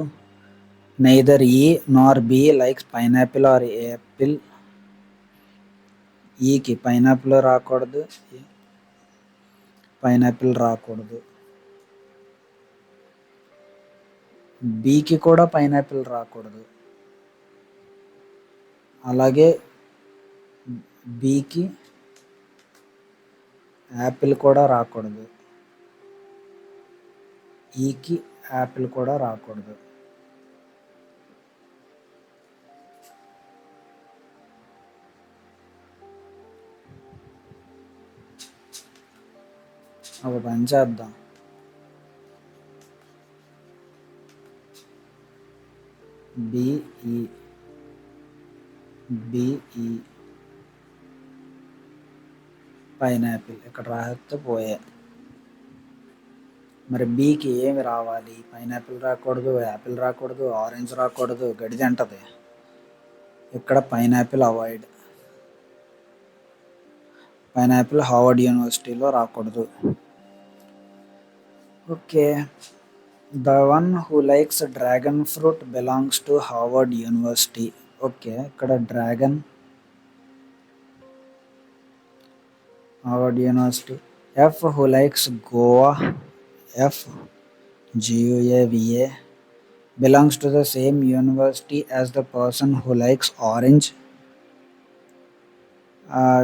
Neither E nor B likes pineapple or apple. ఈకి pineapple రాకూడదు, pineapple రాకూడదు. బీకి కూడా pineapple రాకూడదు. అలాగే బీకి యాపిల్ కూడా రాకూడదు. ఈకి యాపిల్ కూడా రాకూడదు. ఒక పని చేద్దాం, బిఈ బిఈ పైనాపిల్ ఇక్కడ రాస్తే పోయే. మరి బీకి ఏమి రావాలి? పైనాపిల్ రాకూడదు, యాపిల్ రాకూడదు, ఆరెంజ్ రాకూడదు, గడిది అంటది. ఇక్కడ పైనాపిల్ అవాయిడ్. పైనాపిల్ హార్వర్డ్ యూనివర్సిటీలో రాకూడదు. Okay, the one who likes dragon fruit belongs to Harvard university. Okay, ఇక్కడ dragon Harvard university. F who likes guava, F GUAVA belongs to the same university as the person who likes orange.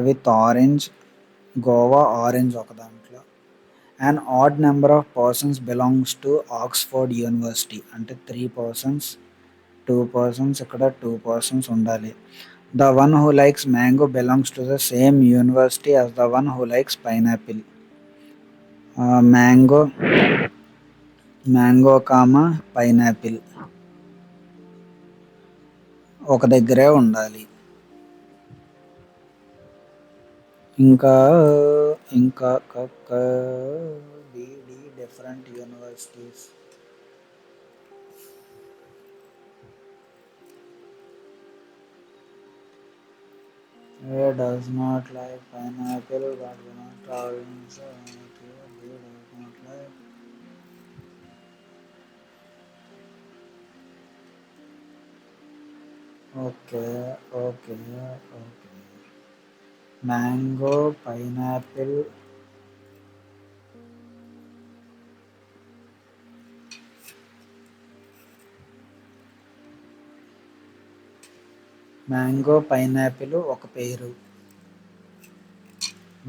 With orange, Goa orange ఒక దాంట్లో. An odd number of persons belongs to Oxford University. అంటే 3 persons, 2 persons, ఇక్కడ 2 persons ఉండాలి. The one who likes mango belongs to the same university as the one who likes pineapple. Mango comma pineapple ఒక దగ్గరే ఉండాలి. ఇంకా ఇంకా BD different universities. A does not like pineapple but do not travel inside. B does not like. Okay okay okay, mango pineapple mango pineapple ఒక పేరు.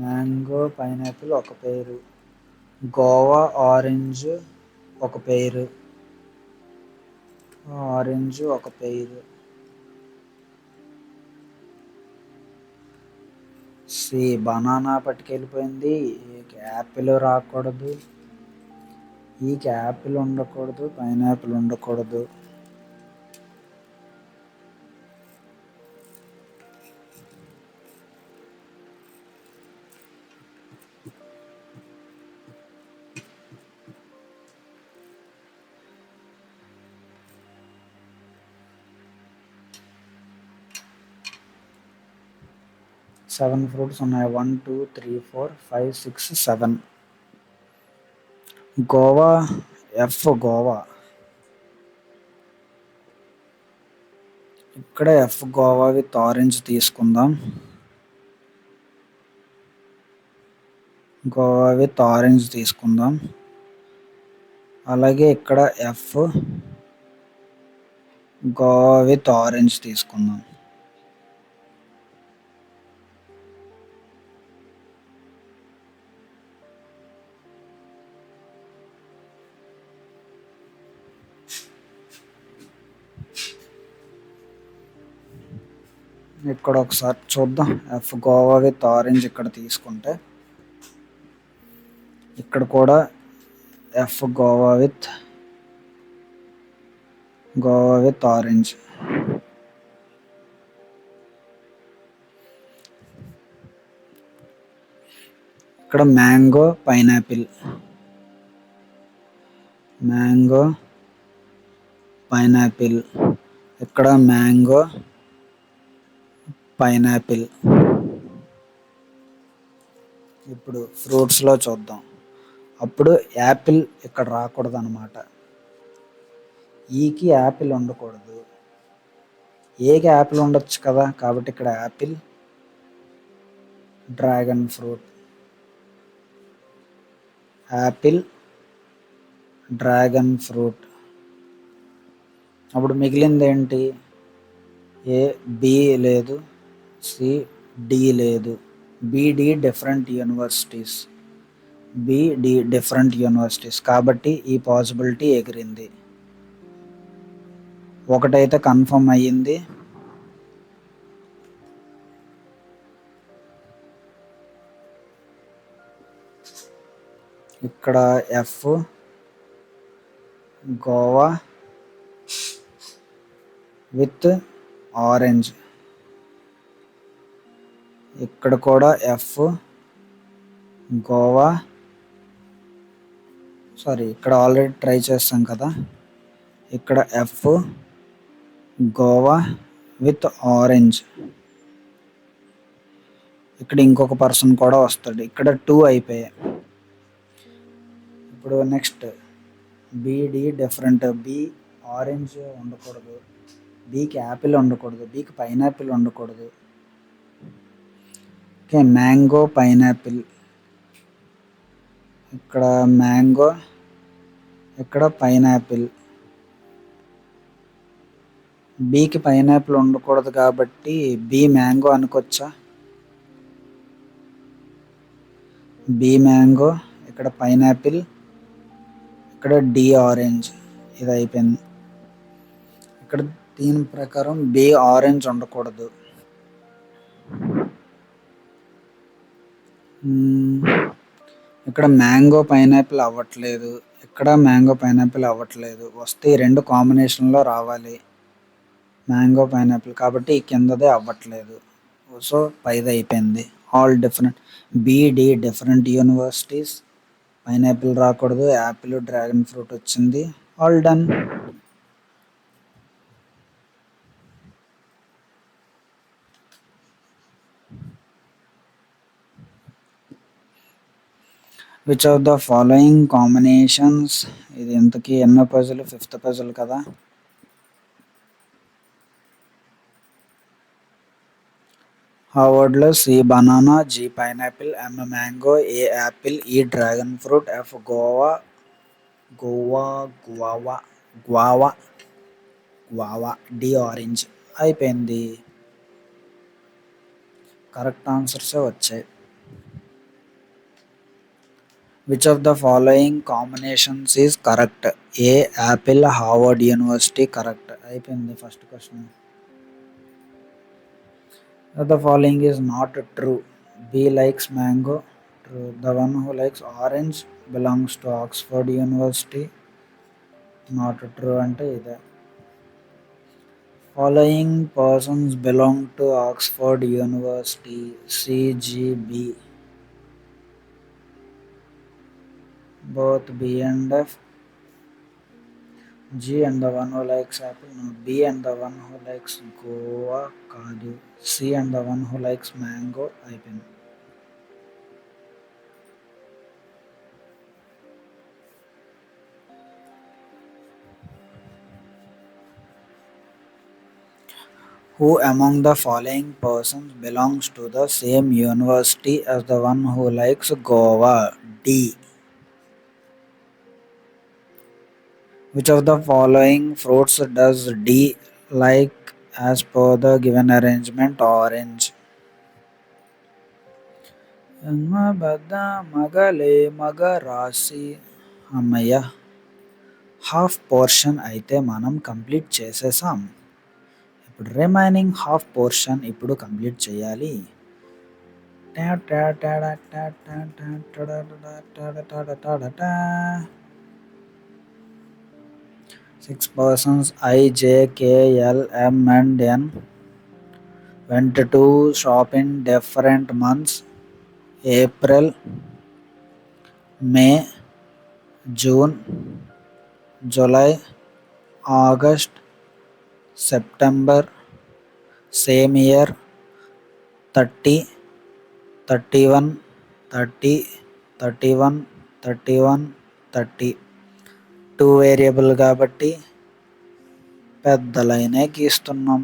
Mango pineapple ఒక పేరు. Goa orange ఒక పేరు. ఆరెంజ్ ఒక పేరు. C banana పట్టుకెళ్ళిపోయింది. యాపిల్ రాకూడదు. ఈకి యాపిల్ ఉండకూడదు, పైనాపిల్ ఉండకూడదు. సెవెన్ ఫ్రూట్స్ ఉన్నాయి. 1 2 3 4 5 6 7. గోవా ఎఫ్ గోవా. ఇక్కడ ఎఫ్ గోవా విత్ ఆరెంజ్ తీసుకుందాం. గోవా విత్ ఆరెంజ్ తీసుకుందాం. అలాగే ఇక్కడ ఎఫ్ గోవా విత్ ఆరెంజ్ తీసుకుందాం. ఇక్కడ ఒకసారి చూద్దాం. ఎఫ్ గోవా విత్ ఆరెంజ్ ఇక్కడ తీసుకుంటే ఇక్కడ కూడా ఎఫ్ గోవా విత్ ఆరెంజ్. ఇక్కడ మ్యాంగో పైనాపిల్ ఇక్కడ మ్యాంగో పైనాపిల్. ఇప్పుడు ఫ్రూట్స్లో చూద్దాం. అప్పుడు యాపిల్ ఇక్కడ రాకూడదు అన్నమాట. ఈకి యాపిల్ ఉండకూడదు, ఏకి యాపిల్ ఉండొచ్చు కదా, కాబట్టి ఇక్కడ Apple dragon fruit. Apple dragon fruit. అప్పుడు మిగిలింది ఏంటి? ఏ బి లేదు, సి డి లేదు. బిడి డిఫరెంట్ యూనివర్సిటీస్ కాబట్టి ఈ పాసిబిలిటీ ఎగిరింది. ఒకటైతే కన్ఫర్మ్ అయ్యింది. ఇక్కడ ఎఫ్ గోవా విత్ ఆరెంజ్. ఇక్కడ కూడా ఎఫ్ గోవా, ఇక్కడ ఆల్రెడీ ట్రై చేస్తాం కదా. ఇక్కడ ఎఫ్ గోవా విత్ ఆరెంజ్. ఇక్కడ ఇంకొక పర్సన్ కూడా వస్తాడు. ఇక్కడ 2 అయిపోయాయి. ఇప్పుడు నెక్స్ట్ బిడి డిఫరెంట్. బి ఆరెంజ్ ఉండకూడదు, బికి యాపిల్ ఉండకూడదు, బికి పైనాపిల్ ఉండకూడదు. Okay, mango pineapple. ఇక్కడ మ్యాంగో, ఇక్కడ పైనాపిల్. బికి పైనాపిల్ ఉండకూడదు కాబట్టి బి మ్యాంగో అనుకోవచ్చా? బి మ్యాంగో, ఇక్కడ పైనాపిల్, ఇక్కడ డి ఆరెంజ్. ఇది అయిపోయింది. ఇక్కడ దీని ప్రకారం బి ఆరెంజ్ ఉండకూడదు. ఇక్కడ మ్యాంగో పైనాపిల్ అవ్వట్లేదు, ఇక్కడ మ్యాంగో పైనాపిల్ అవ్వట్లేదు. వస్తే ఈ 2 కాంబినేషన్లో రావాలి మ్యాంగో పైనాపిల్, కాబట్టి ఈ కిందదే అవ్వట్లేదు. సో పైది అయిపోయింది. All different, BD different universities. Pineapple రాకూడదు, యాపిల్ డ్రాగన్ ఫ్రూట్ వచ్చింది. All done. Which of the following combinations, ఇది ఎంతకి ఎన్నో పజిల్? 5th పజిల్ కదా. హార్వర్డ్లో C banana, G pineapple, M mango, A apple, E dragon fruit, F guava, D orange. అయిపోయింది. Correct ఆన్సర్సే వచ్చాయి. Which of the following combinations is correct? A apple, Harvard university. Correct. అయిపోయింది first question. The following is not true. B likes mango. True. The one who likes orange belongs to Oxford University. Not true అంటే ఇదే. Following persons belong to Oxford University. CGB. Both B and F. G and the one who likes apple. No. B and the one who likes guava కాదు. C and the one who likes mango. అయిపోయింది. Who among the following persons belongs to the same university as the one who likes Goa? D. Which of the following fruits does D like as per the given arrangement? Orange. బద్ద మగలే మగ రాశి. అమ్మయ్య, half portion అయితే మనం complete చేసేసాం. ఇప్పుడు remaining half portion ఇప్పుడు complete చేయాలి. 6 persons I, J, K, L, M and N went to shop in different months: April, May, June, July, August, September. Same year: 30, 31, 30, 31, 31, 30. 2 variable కాబట్టి పెద్ద లైనే గీస్తున్నాం.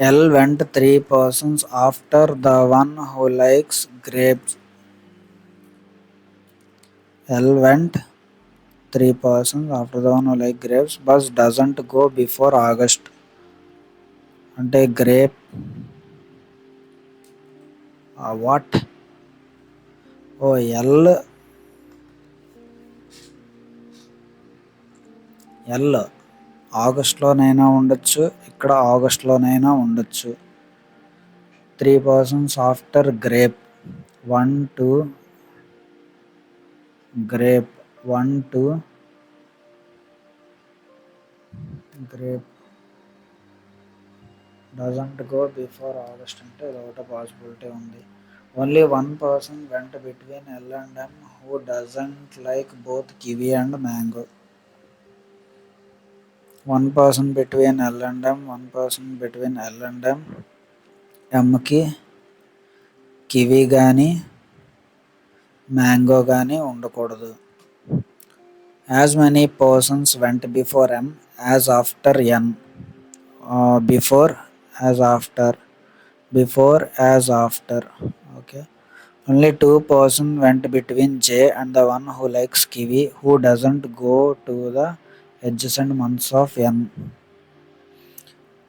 L went 3 persons after the one who likes grapes. L went 3 persons after the one who likes grapes but doesn't go before August. అంటే grape what? O L ఆగస్ట్లోనైనా ఉండొచ్చు, ఇక్కడ ఆగస్ట్లోనైనా ఉండొచ్చు. 3 persons after grape. 1 2 grape, 1 2 grape doesn't go before August అంటే అదొకటి possibility ఉంది. Only 1 person went between L and M who doesn't like both kiwi and mango. 1 person between L and M, 1 person between L and M. Mకి kiwi కానీ mango కానీ ఉండకూడదు. As many persons went before M as after N. Before, as after, before, as after. Okay. Only 2 persons went between J and the one who likes kiwi who doesn't go to the adjacent months of N.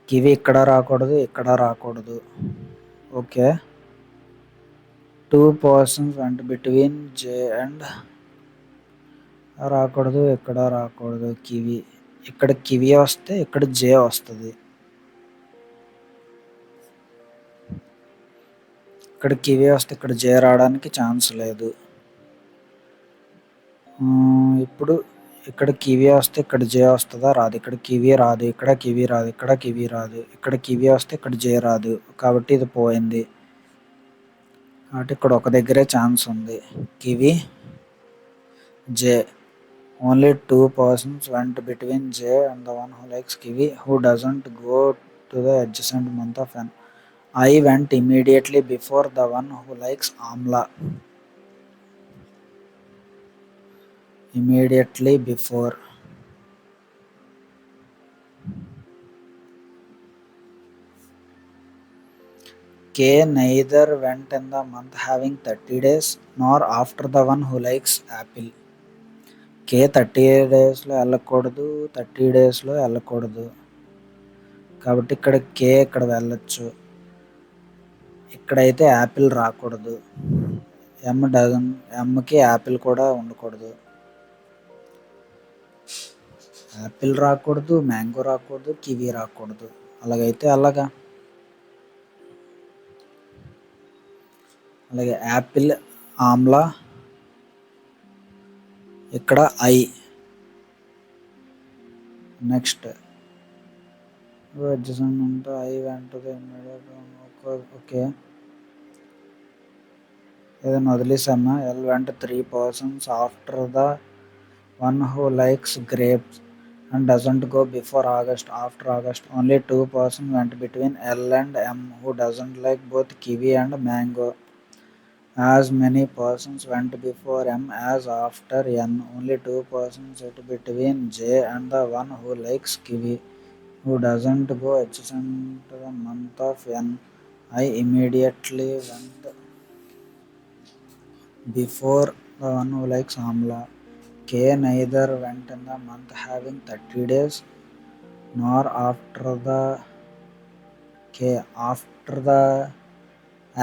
Kiwi ఇక్కడ రాకూడదు, ఇక్కడ రాకూడదు. Okay. 2 persons went between J and రాకూడదు, ఇక్కడ రాకూడదు. Kiwi ఇక్కడ kiwi వస్తే ఇక్కడ జే వస్తుంది. ఇక్కడ కివి వస్తే ఇక్కడ జే రావడానికి ఛాన్స్ లేదు. ఇప్పుడు ఇక్కడ కివి వస్తే ఇక్కడ జే వస్తుందా? రాదు. ఇక్కడ కివి రాదు, ఇక్కడ కివి రాదు, ఇక్కడ కివి రాదు. ఇక్కడ కివి వస్తే ఇక్కడ జే రాదు, కాబట్టి ఇది పోయింది. కాబట్టి ఇక్కడ ఒక దగ్గరే ఛాన్స్ ఉంది. Kiwi, J. Only 2 persons went between J and the one who likes kiwi who doesn't go to the adjacent month of N. I went immediately before the one who likes amla. Immediately before. K neither went in the month having 30 days nor after the one who likes apple. K 30 డేస్లో వెళ్ళకూడదు, 30 డేస్లో వెళ్ళకూడదు. కాబట్టి ఇక్కడ కే ఇక్కడ వెళ్ళొచ్చు. ఇక్కడైతే Apple రాకూడదు. ఎమ్కి యాపిల్ కూడా ఉండకూడదు. యాపిల్ రాకూడదు, మ్యాంగో రాకూడదు, కివి రాకూడదు. అలాగైతే అలాగా. అలాగే యాపిల్, ఆమ్లా, ఇక్కడ ఐ. నెక్స్ట్ ఐ వెంటనే ఓకే, ఏదైనా వదిలేసామా? ఎల్ వెంట 3 persons after the one who likes grapes and doesn't go before August. After August, only two persons went between L and M who doesn't like both kiwi and mango. As many persons went before M as after N. Only two persons sit between J and the one who likes kiwi, who doesn't go adjacent to the month of N. I immediately went before the one who likes Amla. K neither went in the month having 30 days nor after the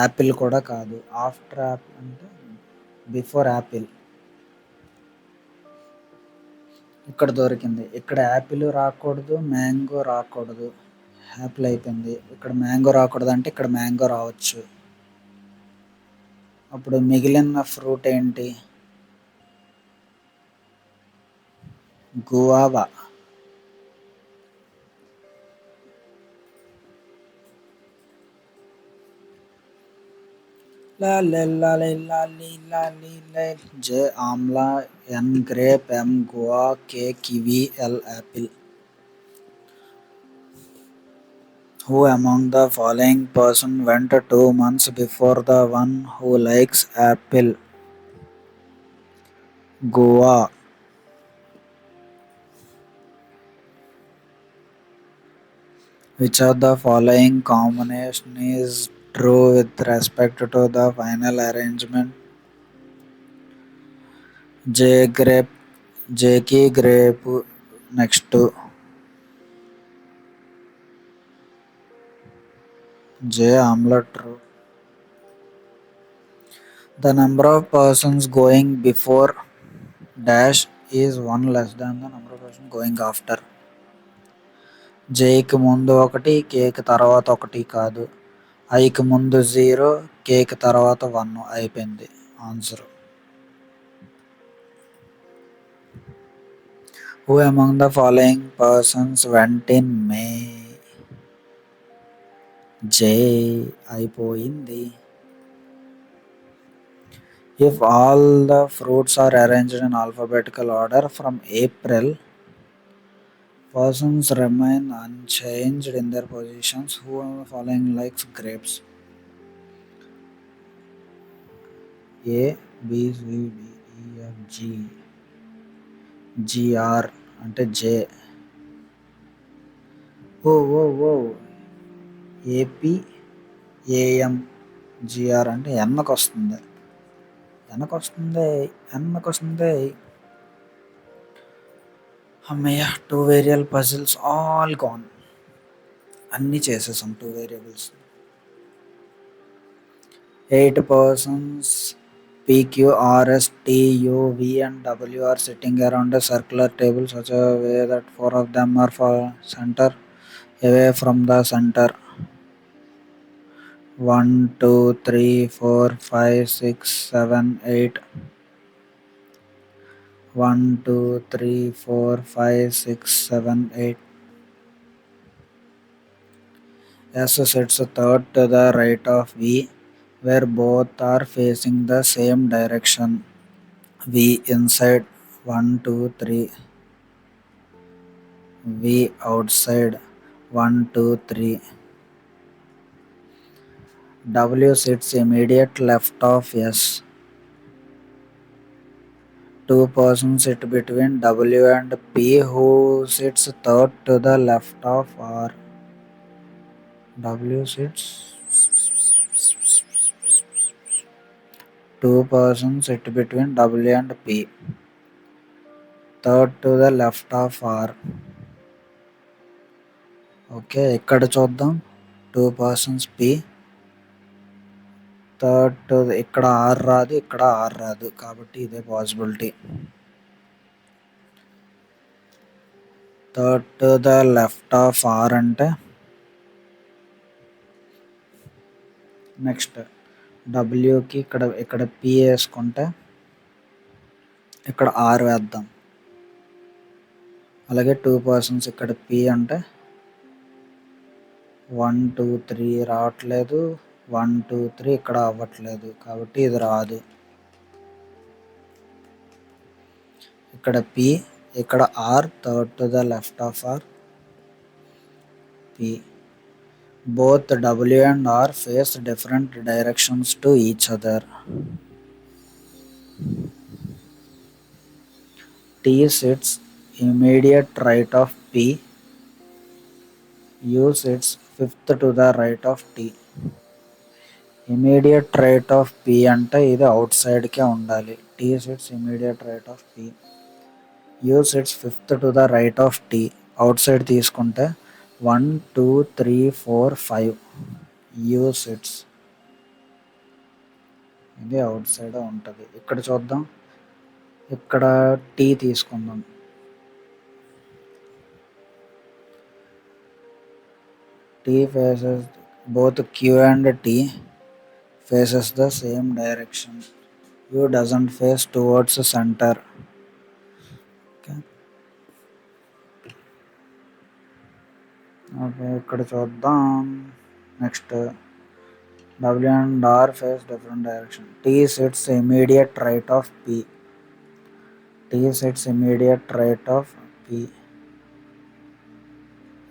Apple కూడా కాదు. After Apple అంటే before Apple. ఇక్కడ దొరికింది. ఇక్కడ Apple రాకూడదు, mango రాకూడదు. Apple అయిపోయింది. ఇక్కడ మ్యాంగో రాకూడదు అంటే ఇక్కడ మ్యాంగో రావచ్చు. అప్పుడు మిగిలిన ఫ్రూట్ ఏంటి? Guava. J amla, N grape, M guava, K kiwi, L apple. Who among the following person went 2 months before the one who likes apple? Goa. Which of the following combination is true with respect to the final arrangement? J grape, J key grape next to J amla true. The number of persons going before dash is one less than the number of persons going after. జేకి ముందు ఒకటి, కేకి తర్వాత ఒకటి కాదు. ఐకి ముందు 0, కేకి తర్వాత 1 అయిపోయింది answer. Who among the following persons went in May? జే అయిపోయింది. If all the fruits are arranged in alphabetical order from April, persons remain unchanged in their positions. Who among the following likes grapes? A, B, C, D, E, F, G. GR అంటే J. AP, AM, GR అంటే ఎన్నకు వస్తుంది. అమ్మయ్య, 2 variable puzzles all gone. అన్నీ చేసేసాం 2 variables. 8 persons PQRSTUV and W are sitting around a circular table such a way that 4 of them are center away from the center. 1, 2, 3, 4, 5, 6, 7, 8. 1, 2, 3, 4, 5, 6, 7, 8. S sits third to the right of V, where both are facing the same direction. V inside 1, 2, 3. V outside 1, 2, 3. W sits immediate left of S. 2 persons sit between W and P, who sits third to the left of R. W sits. 2 persons sit between W and P, third to the left of R. Okay, ఇక్కడ చూద్దాం. 2 persons P, third to ఇక్కడ R రాదు, ఇక్కడ R రాదు, కాబట్టి ఇదే possibility. Third to the left of R అంటే next డబ్ల్యూకి ఇక్కడ పి వేసుకుంటే ఇక్కడ ఆర్ వేద్దాం. అలాగే 2 persons ఇక్కడ పి అంటే 1, 2, 3 రావట్లేదు, 1, 2, 3 ఇక్కడ అవ్వట్లేదు, కాబట్టి ఇది రాదు. ఇక్కడ పి, ఇక్కడ R third to the left of R P. Both W and R face different directions to each other. T sits immediate right of P. U sits fifth to the right of T. Immediate right of P అంటే ఇది అవుట్ సైడ్కే ఉండాలి. T sits immediate right of P. U sits fifth to the right of T. Outside తీసుకుంటే 1 2 3 4 5. U sits ఇది outside ఉంటుంది. ఇక్కడ చూద్దాం, ఇక్కడ టీ తీసుకుందాం. T faces both Q and T faces the same direction. U doesn't face towards the center. Okay. ఇక్కడ చూద్దాం. Next W and R face different direction. T sits immediate right of P. T sits immediate right of P.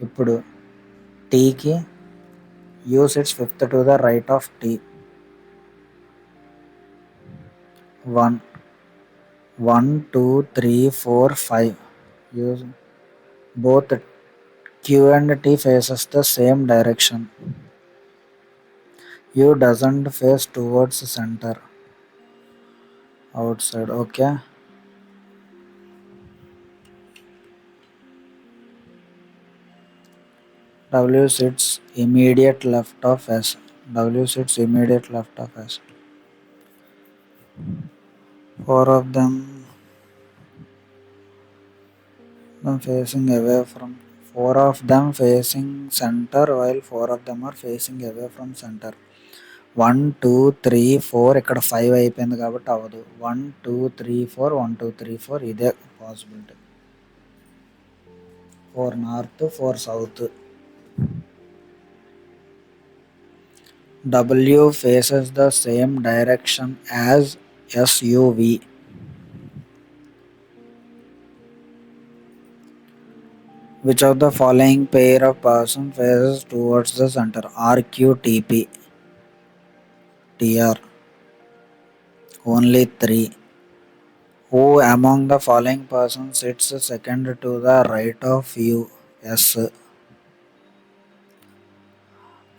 ఇప్పుడు Tకి U sits fifth to the right of T. 1 1 2 3 4 5. Use both Q and T faces the same direction. U doesn't face towards the center. Outside. Okay. W sits immediate left of S. W sits immediate left of S. Four of them facing away from. Four of them facing center while four of them are facing away from center. 1 2 3 4. ఇక్కడ 5 అయిపోయింది కాబట్టి అవ్వదు. 1 2 3 4 1 2 3 4 ఇదే possibility. 4 north 4 south. W faces the same direction as SUV. Which of the following pair of persons faces towards the center? RQTP. TR. Only 3. Who among the following persons sits second to the right of U? S.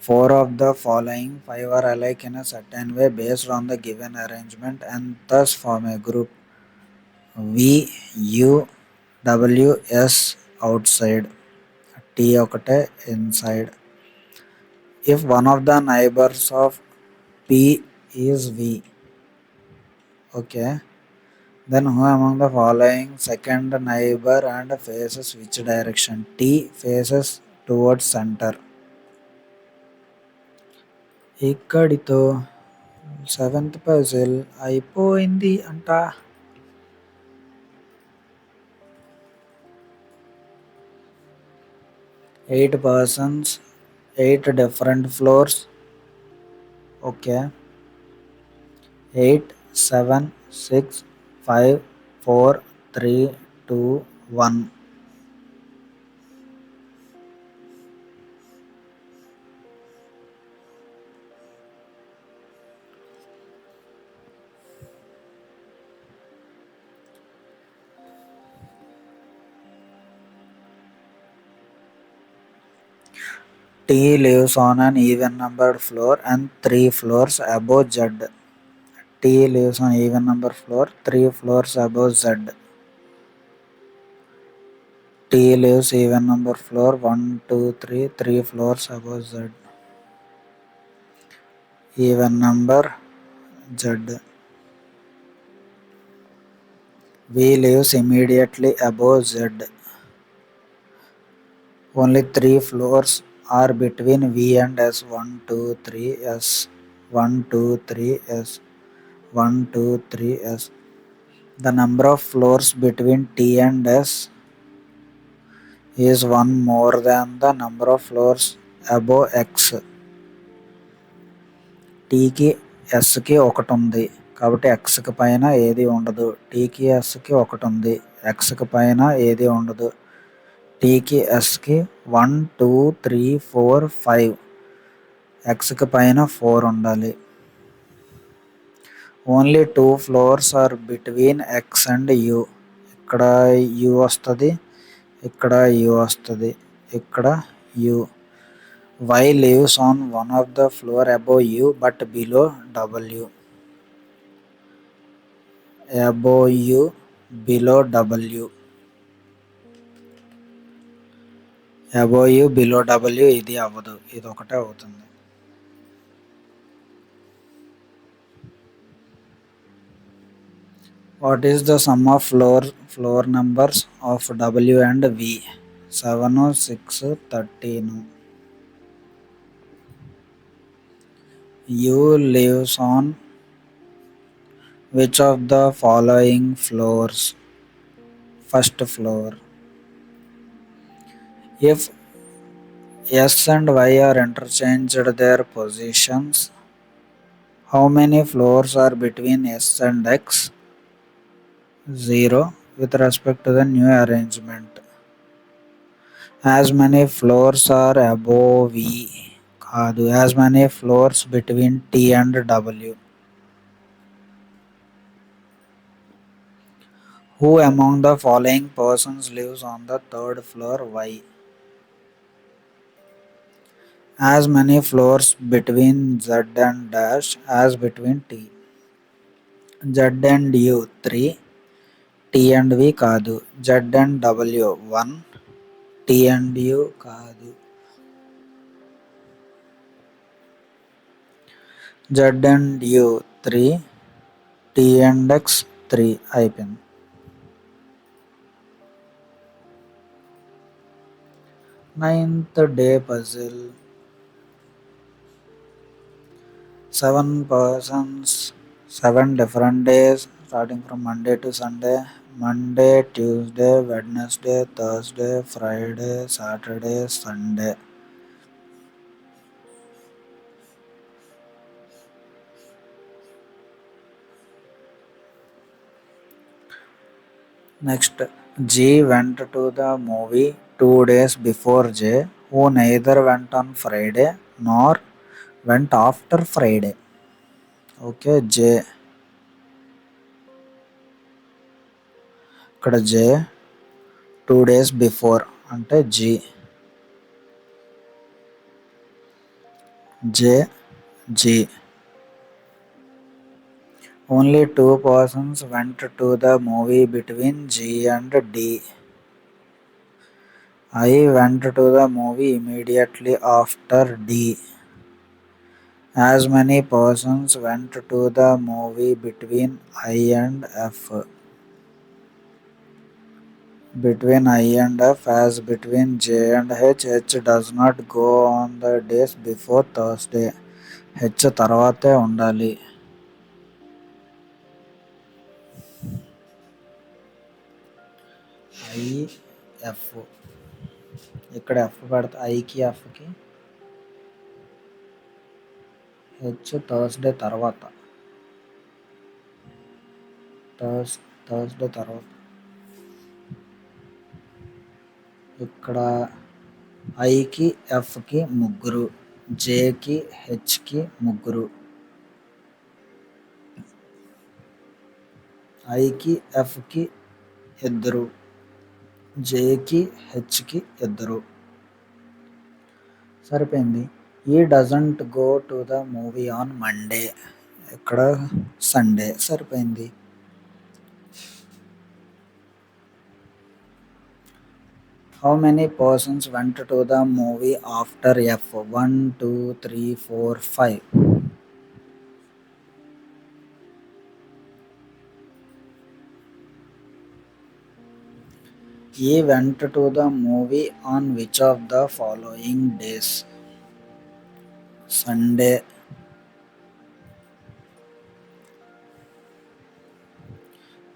4 of the following 5 are alike in a certain way based on the given arrangement and thus form a group. V, U, W, S outside. T ఒకటే inside. If one of the neighbors of P is V, okay, then who among the following second neighbor and faces which direction? T faces towards center. ఇక్కడితో 7th puzzle అయిపోయింది అంట. 8 persons, 8 different floors. Okay. 8 7 6 5 4 3 2 1. T lives on an even numbered floor and 3 floors above Z. T lives on even number floor 3 floors above Z. T lives even number floor 1 2 3 3 floors above Z. Even number Z. V lives immediately above Z. Only 3 floors are between V and S. 1 2 3 S. 1 2 3 S. 1 2 3 S. The number of floors between T and S is 1 more than the number of floors above X. Tకి Sకి ఒకటి ఉంది కాబట్టి Xకి పైన ఏది ఉండదు. Tకి Sకి ఒకటి ఉంది, ఎక్స్కి పైన ఏది ఉండదు. టీకి ఎస్కి 1 2 3 4 5 ఎక్స్కి పైన 4 ఉండాలి. Only 2 floors are between X and U. ఇక్కడ యూ వస్తుంది, ఇక్కడ యూ వస్తుంది, ఇక్కడ U. Y lives on one of the floor above U but below W. Above U, below W. Above U, below W ఇది అవ్వదు, ఇది ఒకటే అవుతుంది. What is the sum of floor numbers of W and V? 7 6 13. U lives on which of the following floors? First floor. If yes and Y are interchanged their positions, how many floors are between S and X? 0 with respect to the new arrangement. As many floors are above V కాదు, as many floors between T and W. Who among the following persons lives on the third floor? Y. As many floors between Z and dash as between T. Z and U 3, T and V కాదు. Z and W 1, T and U కాదు. Z and U 3, T and X 3 అయిపోయింది. 9th day puzzle. 7 persons, 7 different days starting from Monday to Sunday. Monday, Tuesday, Wednesday, Thursday, Friday, Saturday, Sunday. Next, G went to the movie 2 days before J, who neither went on Friday nor went after Friday. Okay, J. ఇక్కడ J 2 days before అంటే G. J, G. Only 2 persons went to the movie between G and D. I went to the movie immediately after D. As many persons went to the movie between I and F? Between I and F as between J and H. H does not go on the days before Thursday. H తర్వాతే ఉండాలి. I, F. ఇక్కడ F పెడతా, ఐకి ఎఫ్కి. H Thursday తర్వాత, Thursday తర్వాత. ఇక్కడ ఐకి ఎఫ్కి ముగ్గురు, జేకి హెచ్కి ముగ్గురు. ఐకి ఎఫ్కి ఇద్దరు, జేకి హెచ్కి ఇద్దరు. సరిపోయింది. ఈ doesn't go to the movie on Monday. ఇక్కడ సండే. సరిపోయింది. How many persons went to the movie after F? 1 2 3 4 5. E went to the movie on which of the following days? Sunday.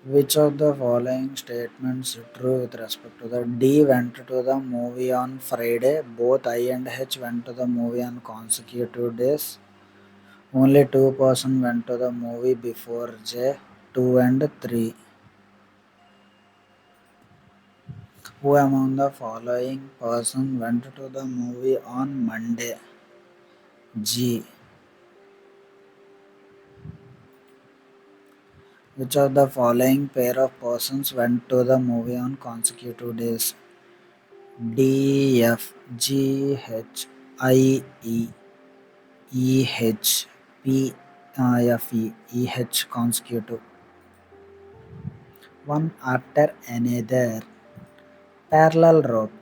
Which of the following statements true with respect to the? D went to the movie on Friday. Both I and H went to the movie on consecutive days. Only 2 persons went to the movie before J, 2 and 3. Who among the following person went to the movie on Monday? G. Which of the following pair of persons went to the movie on consecutive days? D, F, G, H, I, E, E, H, P, F, E, E, H consecutive. One after another. Parallel road.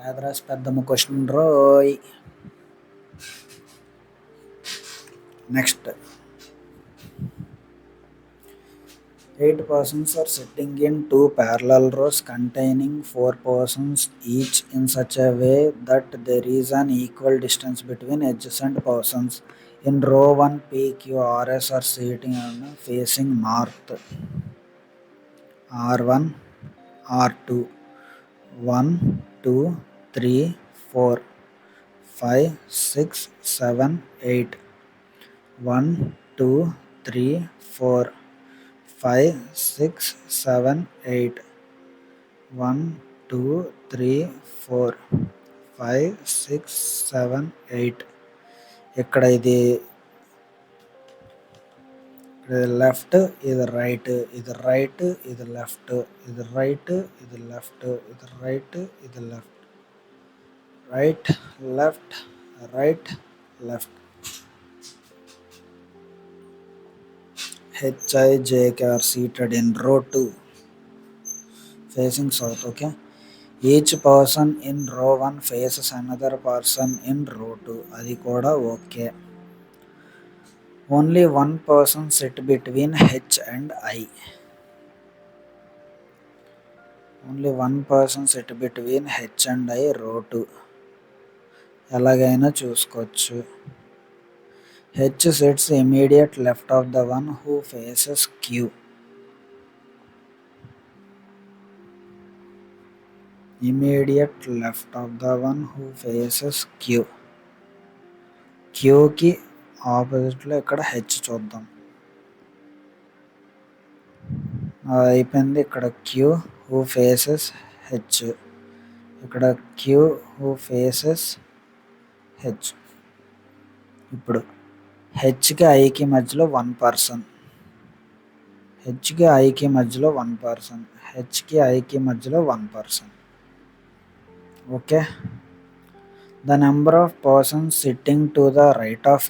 Pedras పెద్దమ్మ question Roy. Next. 8 persons are sitting in two parallel rows containing 4 persons each in such a way that there is an equal distance between adjacent persons. In row 1, P, Q, R, S are sitting and facing north. R1, R2, 1, 2, 3, 4, 5, 6, 7, 8. 1, 2, 3, 4, 5, 6, 7, 8. 1, 2, 3, 4, 5, 6, 7, 8. ఇక్కడ ఇది left, ఇది right, ఇది right, ఇది left, ఇది right, ఇది left, ఇది right, ఇది left, right, left, right, left. H, I, J, K are seated in row 2 facing south. Okay. Each person in row 1 faces another person in row 2. అది కూడా okay. Only one person sit between H and I. Only one person sit between H and I row 2. ఎలాగైనా చూసుకోవచ్చు. H sits immediate left of the one who faces Q. Immediate left of the one who faces Q. Qకి ఆపోజిట్లో ఇక్కడ H చూద్దాం. అయిపోయింది. ఇక్కడ queue who faces H, ఇక్కడ queue who faces H. ఇప్పుడు హెచ్కి ఐకి మధ్యలో 1 పర్సన్, హెచ్కి ఐకి మధ్యలో 1 పర్సన్, హెచ్కి ఐకి మధ్యలో 1 person. Okay. The number of persons sitting to the right of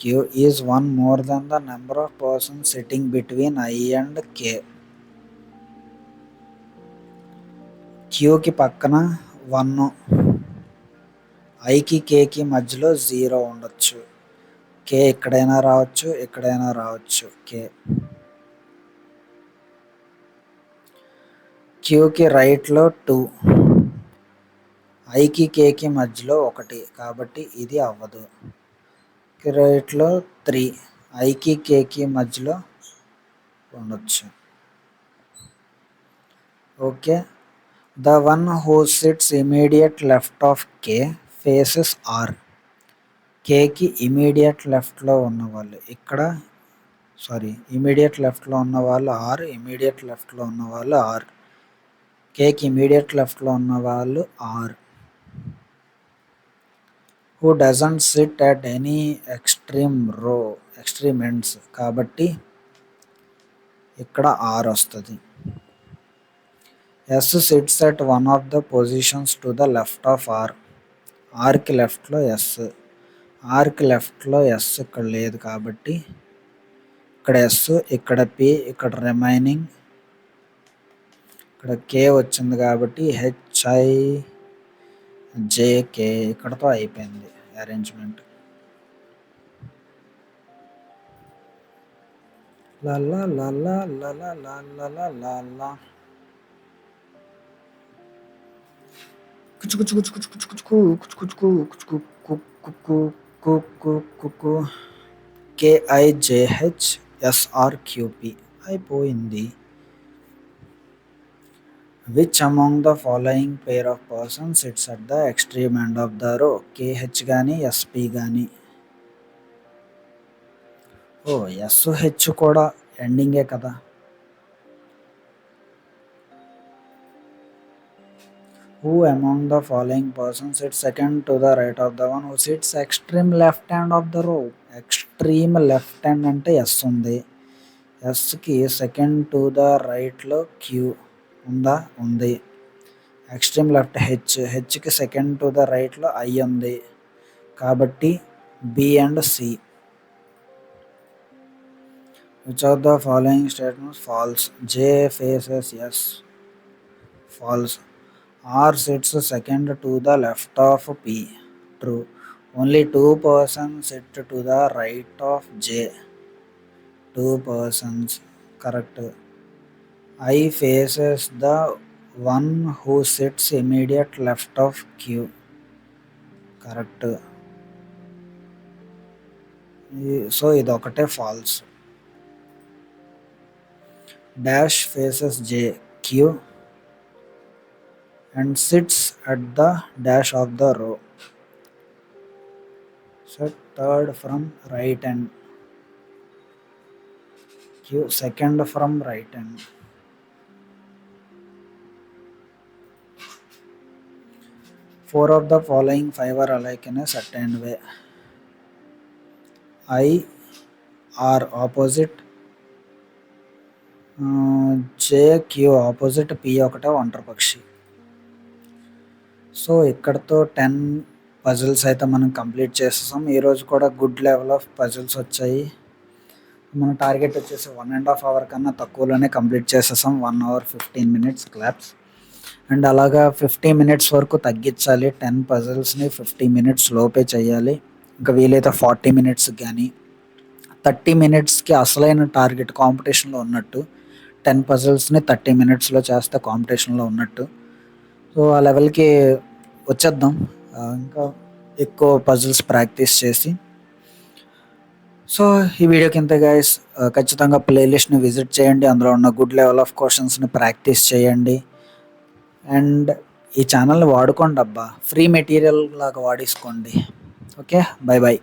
Q is one more than the number of persons sitting between I and K. Qకి పక్కన 1, ఐకి కేకి మధ్యలో 0 ఉండొచ్చు. కే ఎక్కడైనా రావచ్చు, ఎక్కడైనా రావచ్చు. కే క్యూకి రైట్లో 2, ఐకి కేకి మధ్యలో 1 కాబట్టి ఇది అవ్వదు. రైట్లో 3, ఐకి కేకి మధ్యలో ఉండొచ్చు. Okay. The one who sits immediate left of K faces R. కేకి ఇమీడియట్ లెఫ్ట్లో ఉన్నవాళ్ళు ఇక్కడ ఇమీడియట్ లెఫ్ట్లో ఉన్నవాళ్ళు ఆర్, ఇమీడియట్ లెఫ్ట్లో ఉన్నవాళ్ళు ఆర్. కేకి ఇమీడియట్ లెఫ్ట్లో ఉన్నవాళ్ళు R. Who doesn't sit at any extreme ends కాబట్టి ఇక్కడ ఆర్ వస్తుంది. S sits at one of the positions to the left of R. ఆర్కి లెఫ్ట్లో ఎస్, ఆర్కి లెఫ్ట్లో ఎస్ ఇక్కడ లేదు కాబట్టి ఇక్కడ ఎస్, ఇక్కడ పి, ఇక్కడ రిమైనింగ్ ఇక్కడ కే వచ్చింది కాబట్టి హెచ్ఐ జేకే ఇక్కడతో అయిపోయింది అరేంజ్మెంట్. లల్లా లల్లా లల్లా లల్లా లల్లా KIJHSRQP అయిపోయింది. Which among the following pair of person sits at the extreme end of the రో? KH కానీ SP కానీ. ఓ ఎస్ హెచ్ కూడా ఎండింగే కదా. Who among the following persons sits second to the right of the one who sits extreme left hand of the row? Extreme left hand అంటే S ఉంది. ఎస్కి second to the రైట్లో Q ఉందా? ఉంది. Extreme left హెచ్కి second to the రైట్లో I ఉంది. కాబట్టి B and C. Which of the following statements false? J faces yes. False. R sits second to the left of P. True. Only two persons sit to the right of J. Two persons. Correct. I faces the one who sits immediate left of Q. Correct. So ఇది ఒకటే falls. Dash faces J, Q and sits at the dash of the row. Set third from right end. Q second from right end. Four of the following five are alike in a certain way. I are opposite. J, Q opposite, P ఒకటే ఒంటరి పక్షి. So ఇక్కడతో 10 puzzles అయితే మనం complete చేసేసాం. ఈరోజు కూడా good level of puzzles వచ్చాయి. మన టార్గెట్ వచ్చేసి 1.5 hour కన్నా తక్కువలోనే కంప్లీట్ చేసేసాం. 1 hour 15 minutes క్లాప్స్. అండ్ అలాగా 50 minutes వరకు తగ్గించాలి. 10 పజిల్స్ని 50 minutes లోపే చేయాలి. ఇంకా వీలైతే 40 minutes కానీ 30 minutesకి అసలైన టార్గెట్ కాంపిటీషన్లో ఉన్నట్టు. 10 పజిల్స్ని 30 minutesలో చేస్తే కాంపిటీషన్లో ఉన్నట్టు. సో ఆ లెవెల్కి వచ్చేద్దాం ఇంకా ఎక్కువ పజిల్స్ ప్రాక్టీస్ చేసి. సో ఈ వీడియోకి ఇంతే గైస్. ఖచ్చితంగా ప్లేలిస్ట్ని విజిట్ చేయండి. అందులో ఉన్న గుడ్ లెవెల్ ఆఫ్ క్వశ్చన్స్ని ప్రాక్టీస్ చేయండి. అండ్ ఈ ఛానల్ని వాడుకోండి అబ్బా, ఫ్రీ మెటీరియల్ లాగా వాడేసుకోండి. Okay, by by.